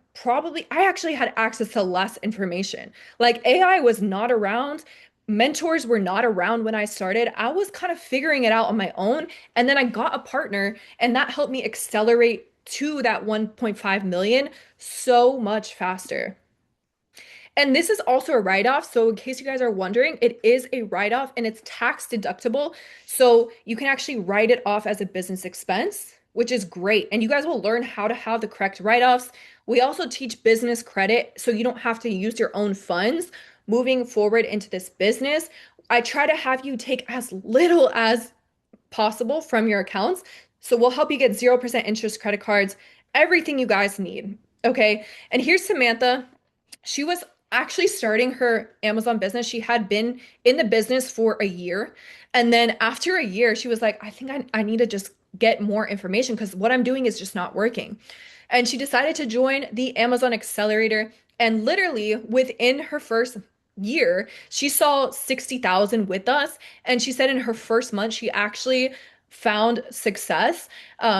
actually had access to less information. Like AI was not around. Mentors were not around when I started. I was kind of figuring it out on my own. And then I got a partner, and that helped me accelerate to that 1.5 million so much faster. And this is also a write-off. So in case you guys are wondering, it is a write-off and it's tax deductible. So you can actually write it off as a business expense, which is great. And you guys will learn how to have the correct write-offs. We also teach business credit, so you don't have to use your own funds moving forward into this business. I try to have you take as little as possible from your accounts. So we'll help you get 0% interest credit cards, everything you guys need. Okay. And here's Samantha. She was actually starting her Amazon business. She had been in the business for a year. And then after a year, she was like, I think I need to just get more information because what I'm doing is just not working. And she decided to join the Amazon Accelerator. And literally within her first year, she saw 60,000 with us. And she said in her first month, she actually found success.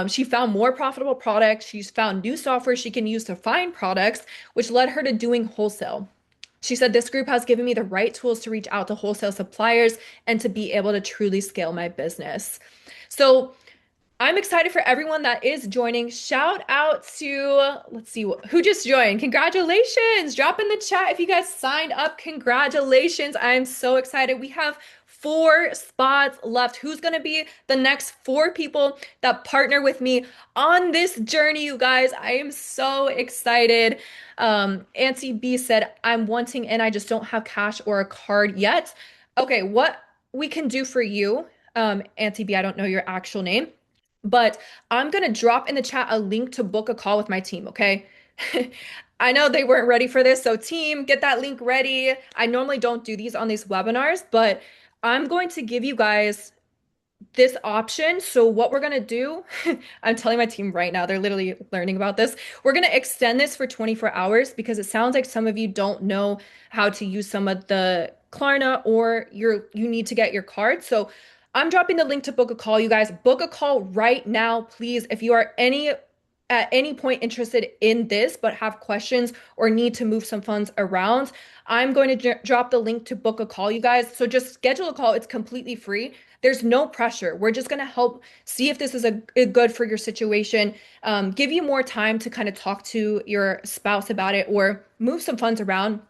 She found more profitable products. She's found new software she can use to find products, which led her to doing wholesale. She said, this group has given me the right tools to reach out to wholesale suppliers and to be able to truly scale my business. So I'm excited for everyone that is joining. Shout out to, let's see, who just joined. Congratulations. Drop in the chat if you guys signed up. Congratulations. I'm so excited. We have 4 spots left. Who's going to be the next 4 people that partner with me on this journey, you guys? I am so excited. Auntie B said, I'm wanting in, I just don't have cash or a card yet. Okay, what we can do for you, Auntie B, I don't know your actual name, but I'm gonna drop in the chat a link to book a call with my team, okay? I know they weren't ready for this, so team, get that link ready. I normally don't do these on these webinars, but I'm going to give you guys this option. So what we're gonna do, I'm telling my team right now, they're literally learning about this. We're gonna extend this for 24 hours because it sounds like some of you don't know how to use some of the Klarna or you need to get your card. So I'm dropping the link to book a call. You guys book a call right now, please. If you are at any point interested in this but have questions or need to move some funds around, I'm going to drop the link to book a call, you guys. So just schedule a call. It's completely free. There's no pressure. We're just going to help see if this is a good for your situation, give you more time to kind of talk to your spouse about it or move some funds around.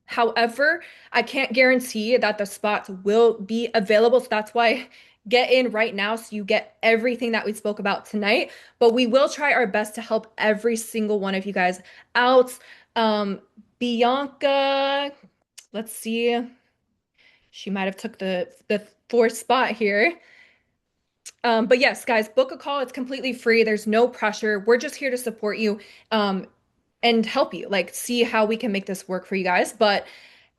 However, I can't guarantee that the spots will be available. So that's why get in right now so you get everything that we spoke about tonight. But we will try our best to help every single one of you guys out. Um, Bianca, let's see. She might have took the fourth spot here. But yes, guys, book a call. It's completely free. There's no pressure. We're just here to support you, and help you, like see how we can make this work for you guys. But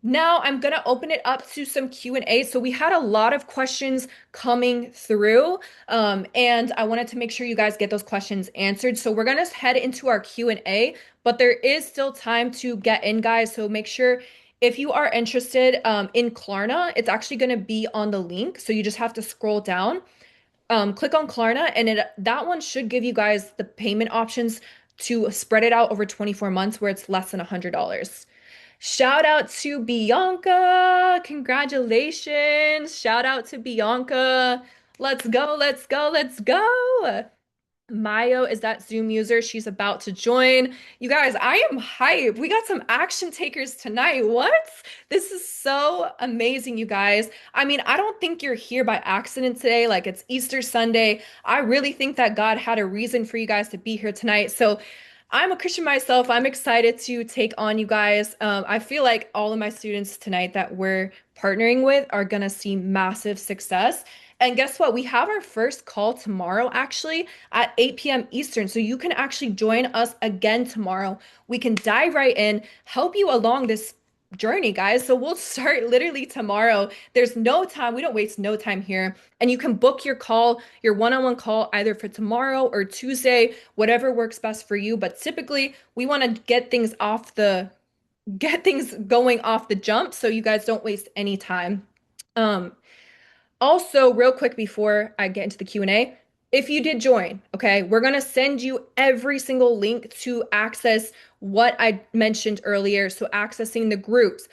now I'm gonna open it up to some Q&A. So we had a lot of questions coming through, and I wanted to make sure you guys get those questions answered. So we're gonna head into our Q&A, but there is still time to get in, guys. So make sure if you are interested in Klarna, it's actually gonna be on the link. So you just have to scroll down, click on Klarna, and that one should give you guys the payment options to spread it out over 24 months where it's less than $100. Shout out to Bianca. Congratulations. Shout out to Bianca. Let's go, let's go, let's go. Mayo is that Zoom user. She's about to join. You guys, I am hyped. We got some action takers tonight. What? This is so amazing, you guys. I mean, I don't think you're here by accident today. Like it's Easter Sunday. I really think that God had a reason for you guys to be here tonight. So I'm a Christian myself. I'm excited to take on you guys. I feel like all of my students tonight that we're partnering with are gonna see massive success. And guess what? We have our first call tomorrow, actually, at 8 p.m. Eastern. So you can actually join us again tomorrow. We can dive right in, help you along this journey, guys. So we'll start literally tomorrow. There's no time. We don't waste no time here. And you can book your call, your one-on-one call, either for tomorrow or Tuesday, whatever works best for you. But typically, we want to get things going off the jump so you guys don't waste any time. Um, Also, real quick before I get into the Q&A, if you did join, okay, we're going to send you every single link to access what I mentioned earlier. So accessing the groups,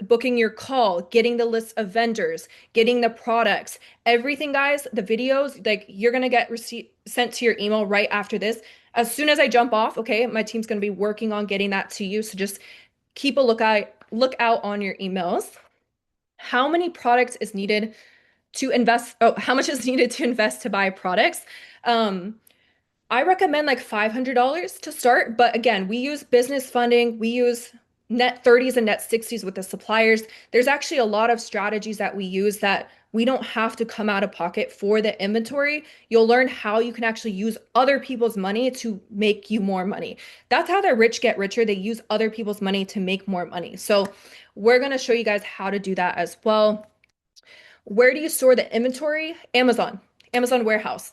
booking your call, getting the list of vendors, getting the products, everything, guys, the videos, like you're going to get receipt sent to your email right after this. As soon as I jump off, okay, my team's going to be working on getting that to you. So just keep a look out on your emails. How many products is needed to invest? Oh, how much is needed to invest to buy products? Um, I recommend like $500 to start, but again, we use business funding, we use net 30s and net 60s with the suppliers. There's actually a lot of strategies that we use that we don't have to come out of pocket for the inventory. You'll learn how you can actually use other people's money to make you more money. That's how the rich get richer. They use other people's money to make more money. So we're going to show you guys how to do that as well. Where do you store the inventory? Amazon. Amazon warehouse.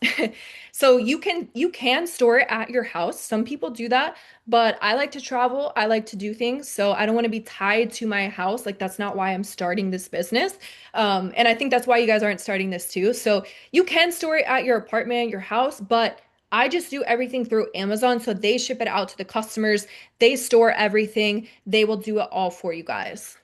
So you can store it at your house. Some people do that, but I like to travel. I like to do things. So I don't want to be tied to my house. Like that's not why I'm starting this business. And I think that's why you guys aren't starting this too. So you can store it at your apartment, your house, but I just do everything through Amazon. So they ship it out to the customers. They store everything. They will do it all for you guys.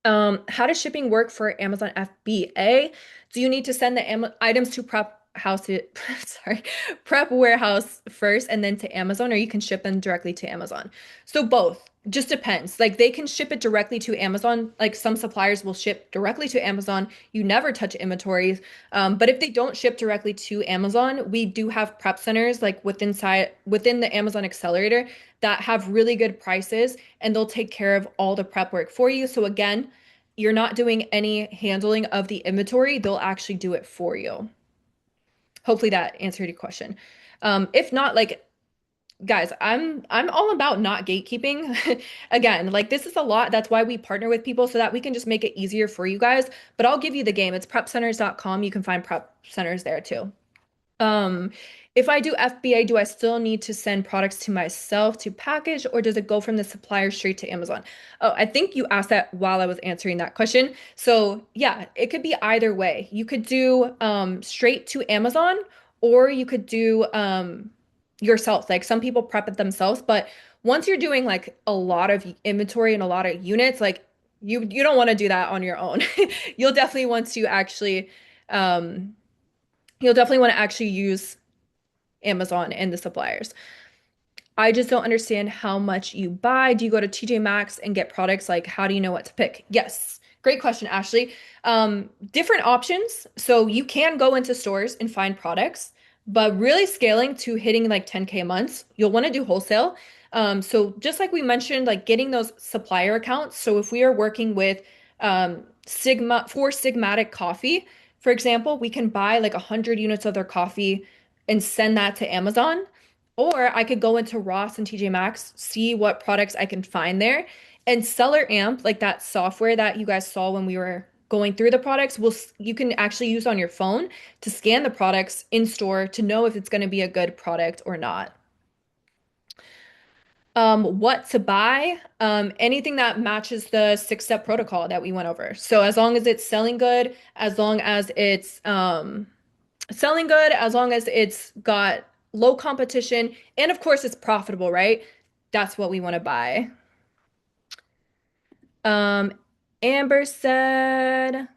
How does shipping work for Amazon FBA? Do you need to send the items to prep house to, sorry, prep warehouse first and then to Amazon, or you can ship them directly to Amazon? So both. Just depends. Like they can ship it directly to Amazon. Like some suppliers will ship directly to Amazon. You never touch inventories. But if they don't ship directly to Amazon, we do have prep centers like within the Amazon Accelerator that have really good prices and they'll take care of all the prep work for you. So again, you're not doing any handling of the inventory. They'll actually do it for you. Hopefully that answered your question. If not, like Guys, I'm all about not gatekeeping. Again, like this is a lot. That's why we partner with people so that we can just make it easier for you guys. But I'll give you the game. It's prepcenters.com. You can find prep centers there too. Um, if I do FBA, do I still need to send products to myself to package, or does it go from the supplier straight to Amazon? Oh, I think you asked that while I was answering that question. So yeah, it could be either way. You could do straight to Amazon, or you could do yourself. Like some people prep it themselves, but once you're doing like a lot of inventory and a lot of units, like you don't want to do that on your own. You'll definitely want to actually um you'll definitely want to actually use Amazon and the suppliers. I just don't understand how much you buy. Do you go to TJ Maxx and get products? Like, how do you know what to pick? Yes. Great question, Ashley. Different options. So you can go into stores and find products, but really scaling to hitting like 10K a month, you'll want to do wholesale. So just like we mentioned, like getting those supplier accounts. So if we are working with for Sigmatic Coffee, for example, we can buy like 100 units of their coffee and send that to Amazon. Or I could go into Ross and TJ Maxx, see what products I can find there. And Seller Amp, like that software that you guys saw when we were going through the products, you can actually use on your phone to scan the products in store to know if it's going to be a good product or not. What to buy? Anything that matches the six-step protocol that we went over. So as long as it's selling good, as long as it's selling good, as long as it's got low competition, and of course it's profitable, right? That's what we want to buy. Um, Amber said,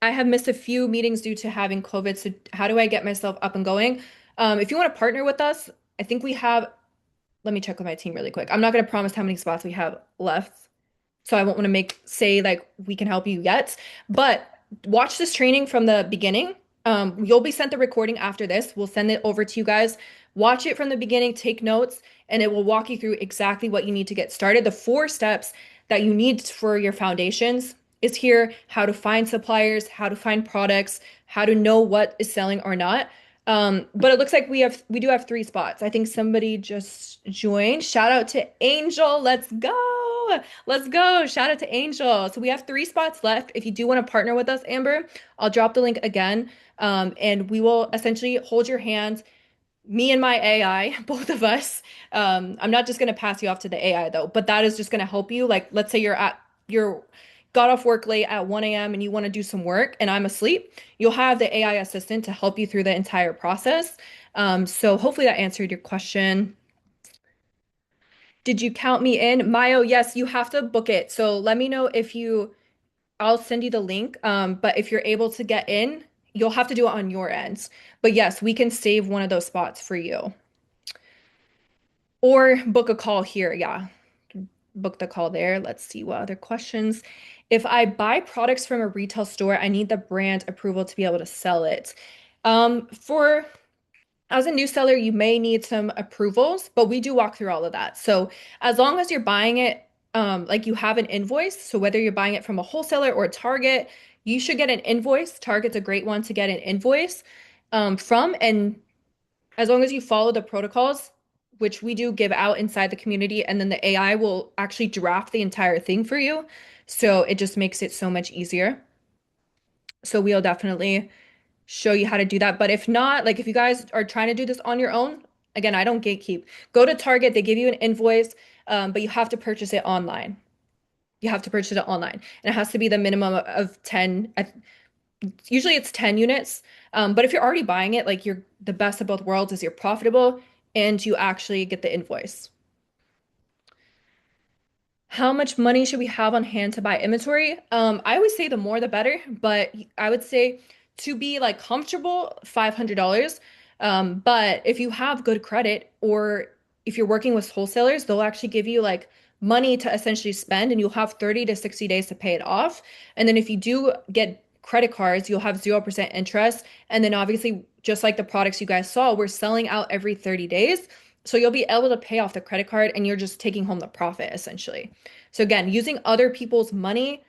I have missed a few meetings due to having COVID, so how do I get myself up and going? If you want to partner with us, I think we have, let me check with my team really quick. I'm not going to promise how many spots we have left, so I won't want to say like we can help you yet. But watch this training from the beginning. You'll be sent the recording after this. We'll send it over to you guys. Watch it from the beginning, take notes, and it will walk you through exactly what you need to get started. The four steps that you need for your foundations is here: how to find suppliers, how to find products, how to know what is selling or not. But it looks like we do have three spots. I think somebody just joined. Shout out to Angel. Let's go. Let's go. Shout out to Angel. So we have three spots left. If you do want to partner with us, Amber, I'll drop the link again. And we will essentially hold your hand, me and my AI, both of us. I'm not just going to pass you off to the AI though, but that is just going to help you. Like, let's say you're got off work late at 1 a.m. and you want to do some work and I'm asleep, you'll have the AI assistant to help you through the entire process. So hopefully that answered your question. Did you count me in? Mayo, yes, you have to book it. So let me know I'll send you the link. But if you're able to get in, you'll have to do it on your ends. But yes, we can save one of those spots for you. Or book a call here. Yeah, book the call there. Let's see what other questions. If I buy products from a retail store, I need the brand approval to be able to sell it. For As a new seller, you may need some approvals, but we do walk through all of that. So as long as you're buying it, like you have an invoice, so whether you're buying it from a wholesaler or a Target, you should get an invoice. Target's a great one to get an invoice from, and as long as you follow the protocols, which we do give out inside the community, and then the AI will actually draft the entire thing for you. So it just makes it so much easier. So we'll definitely show you how to do that. But if not, like if you guys are trying to do this on your own, again, I don't gatekeep. Go to Target, they give you an invoice, but you have to purchase it online. You have to purchase it online. And it has to be the minimum of 10. Usually it's 10 units. But if you're already buying it, like you're the best of both worlds is you're profitable and you actually get the invoice. How much money should we have on hand to buy inventory? I always say the more the better, but I would say to be like comfortable, $500. But if you have good credit or if you're working with wholesalers, they'll actually give you like money to essentially spend and you'll have 30 to 60 days to pay it off. And then if you do get credit cards, you'll have 0% interest. And then obviously, just like the products you guys saw, we're selling out every 30 days. So you'll be able to pay off the credit card and you're just taking home the profit essentially. So again, using other people's money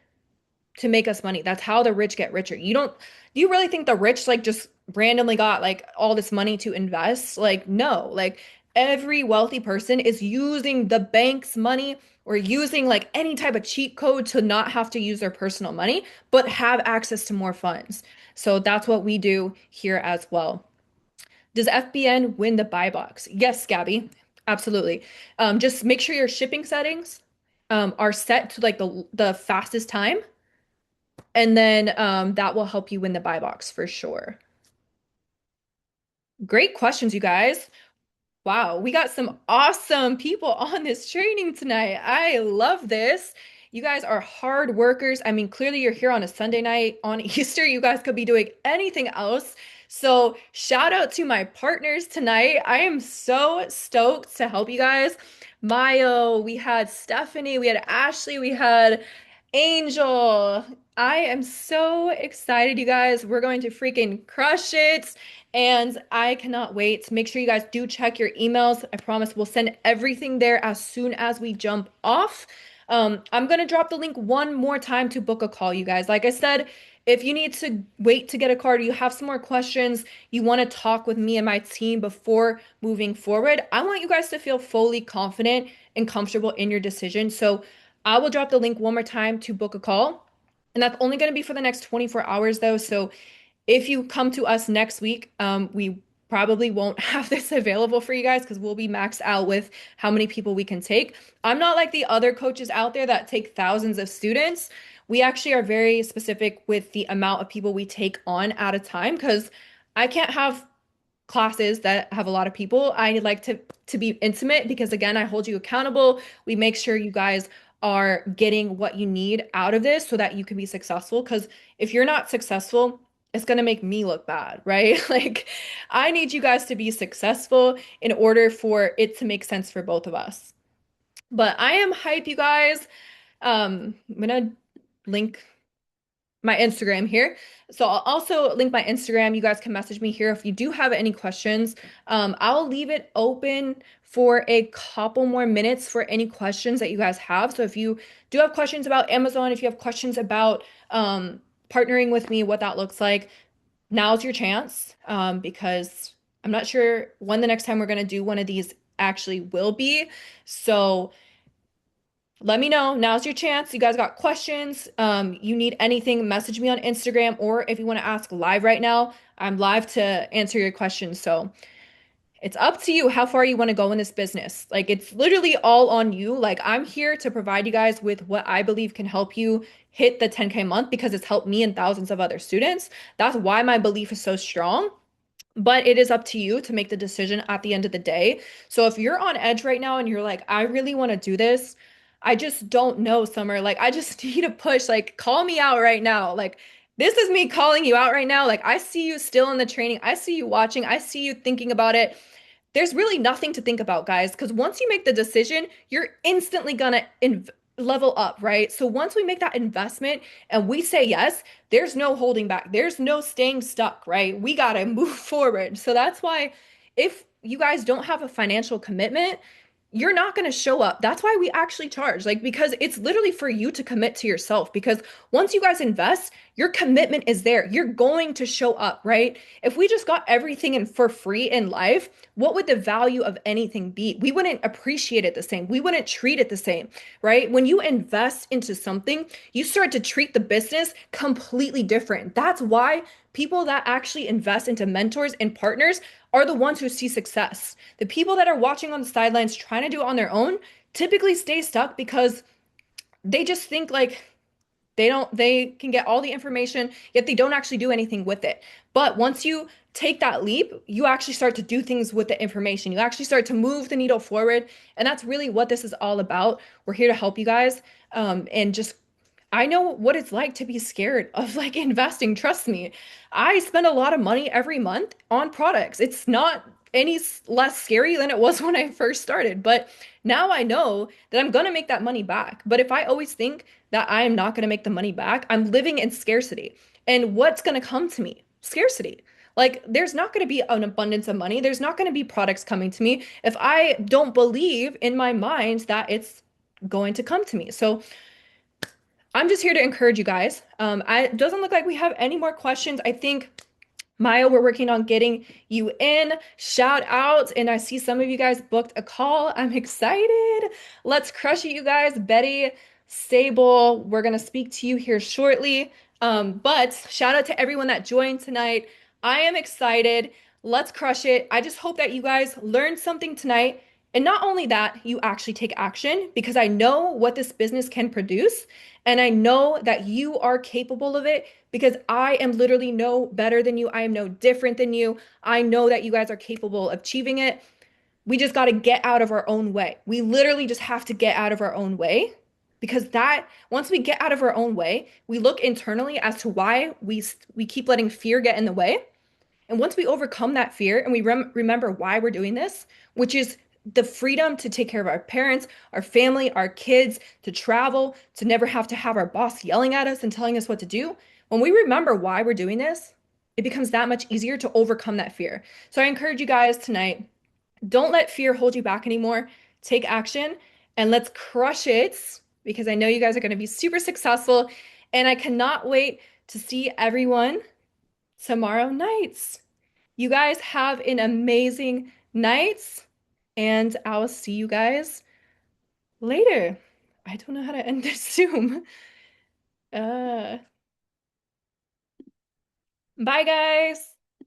to make us money. That's how the rich get richer. Do you really think the rich like just randomly got like all this money to invest? Like no, like Every wealthy person is using the bank's money or using like any type of cheat code to not have to use their personal money, but have access to more funds. So that's what we do here as well. Does FBN win the buy box? Yes, Gabby, absolutely. Just make sure your shipping settings are set to like the fastest time, and then that will help you win the buy box for sure. Great questions, you guys. Wow, we got some awesome people on this training tonight. I love this. You guys are hard workers. I mean, clearly you're here on a Sunday night on Easter. You guys could be doing anything else. So, shout out to my partners tonight. I am so stoked to help you guys. Mayo, we had Stephanie, we had Ashley, we had Angel. I am so excited, you guys. We're going to freaking crush it. And I cannot wait. Make sure you guys do check your emails. I promise we'll send everything there as soon as we jump off. I'm gonna drop the link one more time to book a call, you guys. Like I said, if you need to wait to get a card, you have some more questions, you want to talk with me and my team before moving forward, I want you guys to feel fully confident and comfortable in your decision. So I will drop the link one more time to book a call. And that's only going to be for the next 24 hours, though. So if you come to us next week, we probably won't have this available for you guys because we'll be maxed out with how many people we can take. I'm not like the other coaches out there that take thousands of students. We actually are very specific with the amount of people we take on at a time because I can't have classes that have a lot of people. I like to be intimate because again, I hold you accountable. We make sure you guys are getting what you need out of this so that you can be successful because if you're not successful, it's going to make me look bad, right? Like I need you guys to be successful in order for it to make sense for both of us. But I am hype, you guys. I'm gonna link my Instagram here. So I'll also link my Instagram. You guys can message me here if you do have any questions. I'll leave it open for a couple more minutes for any questions that you guys have. So if you do have questions about Amazon, if you have questions about partnering with me, what that looks like, now's your chance because I'm not sure when the next time we're going to do one of these actually will be. So let me know. Now's your chance. You guys got questions. You need anything, message me on Instagram, or if you want to ask live right now, I'm live to answer your questions. So it's up to you how far you want to go in this business. Like it's literally all on you. Like I'm here to provide you guys with what I believe can help you hit the 10K month because it's helped me and thousands of other students. That's why my belief is so strong. But it is up to you to make the decision at the end of the day. So if you're on edge right now and you're like, I really want to do this, I just don't know, Summer. Like, I just need a push. Like, call me out right now. Like, this is me calling you out right now. Like, I see you still in the training. I see you watching. I see you thinking about it. There's really nothing to think about, guys, because once you make the decision, you're instantly gonna level up, right? So once we make that investment and we say yes, there's no holding back. There's no staying stuck, right? We gotta move forward. So that's why if you guys don't have a financial commitment, you're not going to show up. That's why we actually charge, like, because it's literally for you to commit to yourself. Because once you guys invest, your commitment is there. You're going to show up, right? If we just got everything in for free in life, what would the value of anything be? We wouldn't appreciate it the same. We wouldn't treat it the same, right? When you invest into something, you start to treat the business completely different. That's why people that actually invest into mentors and partners are the ones who see success. The people that are watching on the sidelines trying to do it on their own typically stay stuck because they just think like they can get all the information, yet they don't actually do anything with it. But once you take that leap, you actually start to do things with the information. You actually start to move the needle forward. And that's really what this is all about. We're here to help you guys. And just I know what it's like to be scared of like investing. Trust me. I spend a lot of money every month on products. It's not any less scary than it was when I first started. But now I know that I'm going to make that money back. But if I always think that I am not going to make the money back, I'm living in scarcity. And what's going to come to me? Scarcity. Like, there's not going to be an abundance of money. There's not going to be products coming to me if I don't believe in my mind that it's going to come to me. So, I'm just here to encourage you guys. It doesn't look like we have any more questions. I think Maya, we're working on getting you in. Shout out. And I see some of you guys booked a call. I'm excited. Let's crush it, you guys. Betty, Sable, we're going to speak to you here shortly. But shout out to everyone that joined tonight. I am excited. Let's crush it. I just hope that you guys learned something tonight. And not only that, you actually take action because I know what this business can produce. And I know that you are capable of it because I am literally no better than you. I am no different than you. I know that you guys are capable of achieving it. We just got to get out of our own way. We literally just have to get out of our own way because that once we get out of our own way, we look internally as to why we keep letting fear get in the way. And once we overcome that fear and we remember why we're doing this, which is the freedom to take care of our parents, our family, our kids, to travel, to never have to have our boss yelling at us and telling us what to do. When we remember why we're doing this, it becomes that much easier to overcome that fear. So I encourage you guys tonight, don't let fear hold you back anymore. Take action and let's crush it because I know you guys are going to be super successful. And I cannot wait to see everyone tomorrow nights. You guys have an amazing night, and I'll see you guys later. I don't know how to end this Zoom. Uh, bye, guys.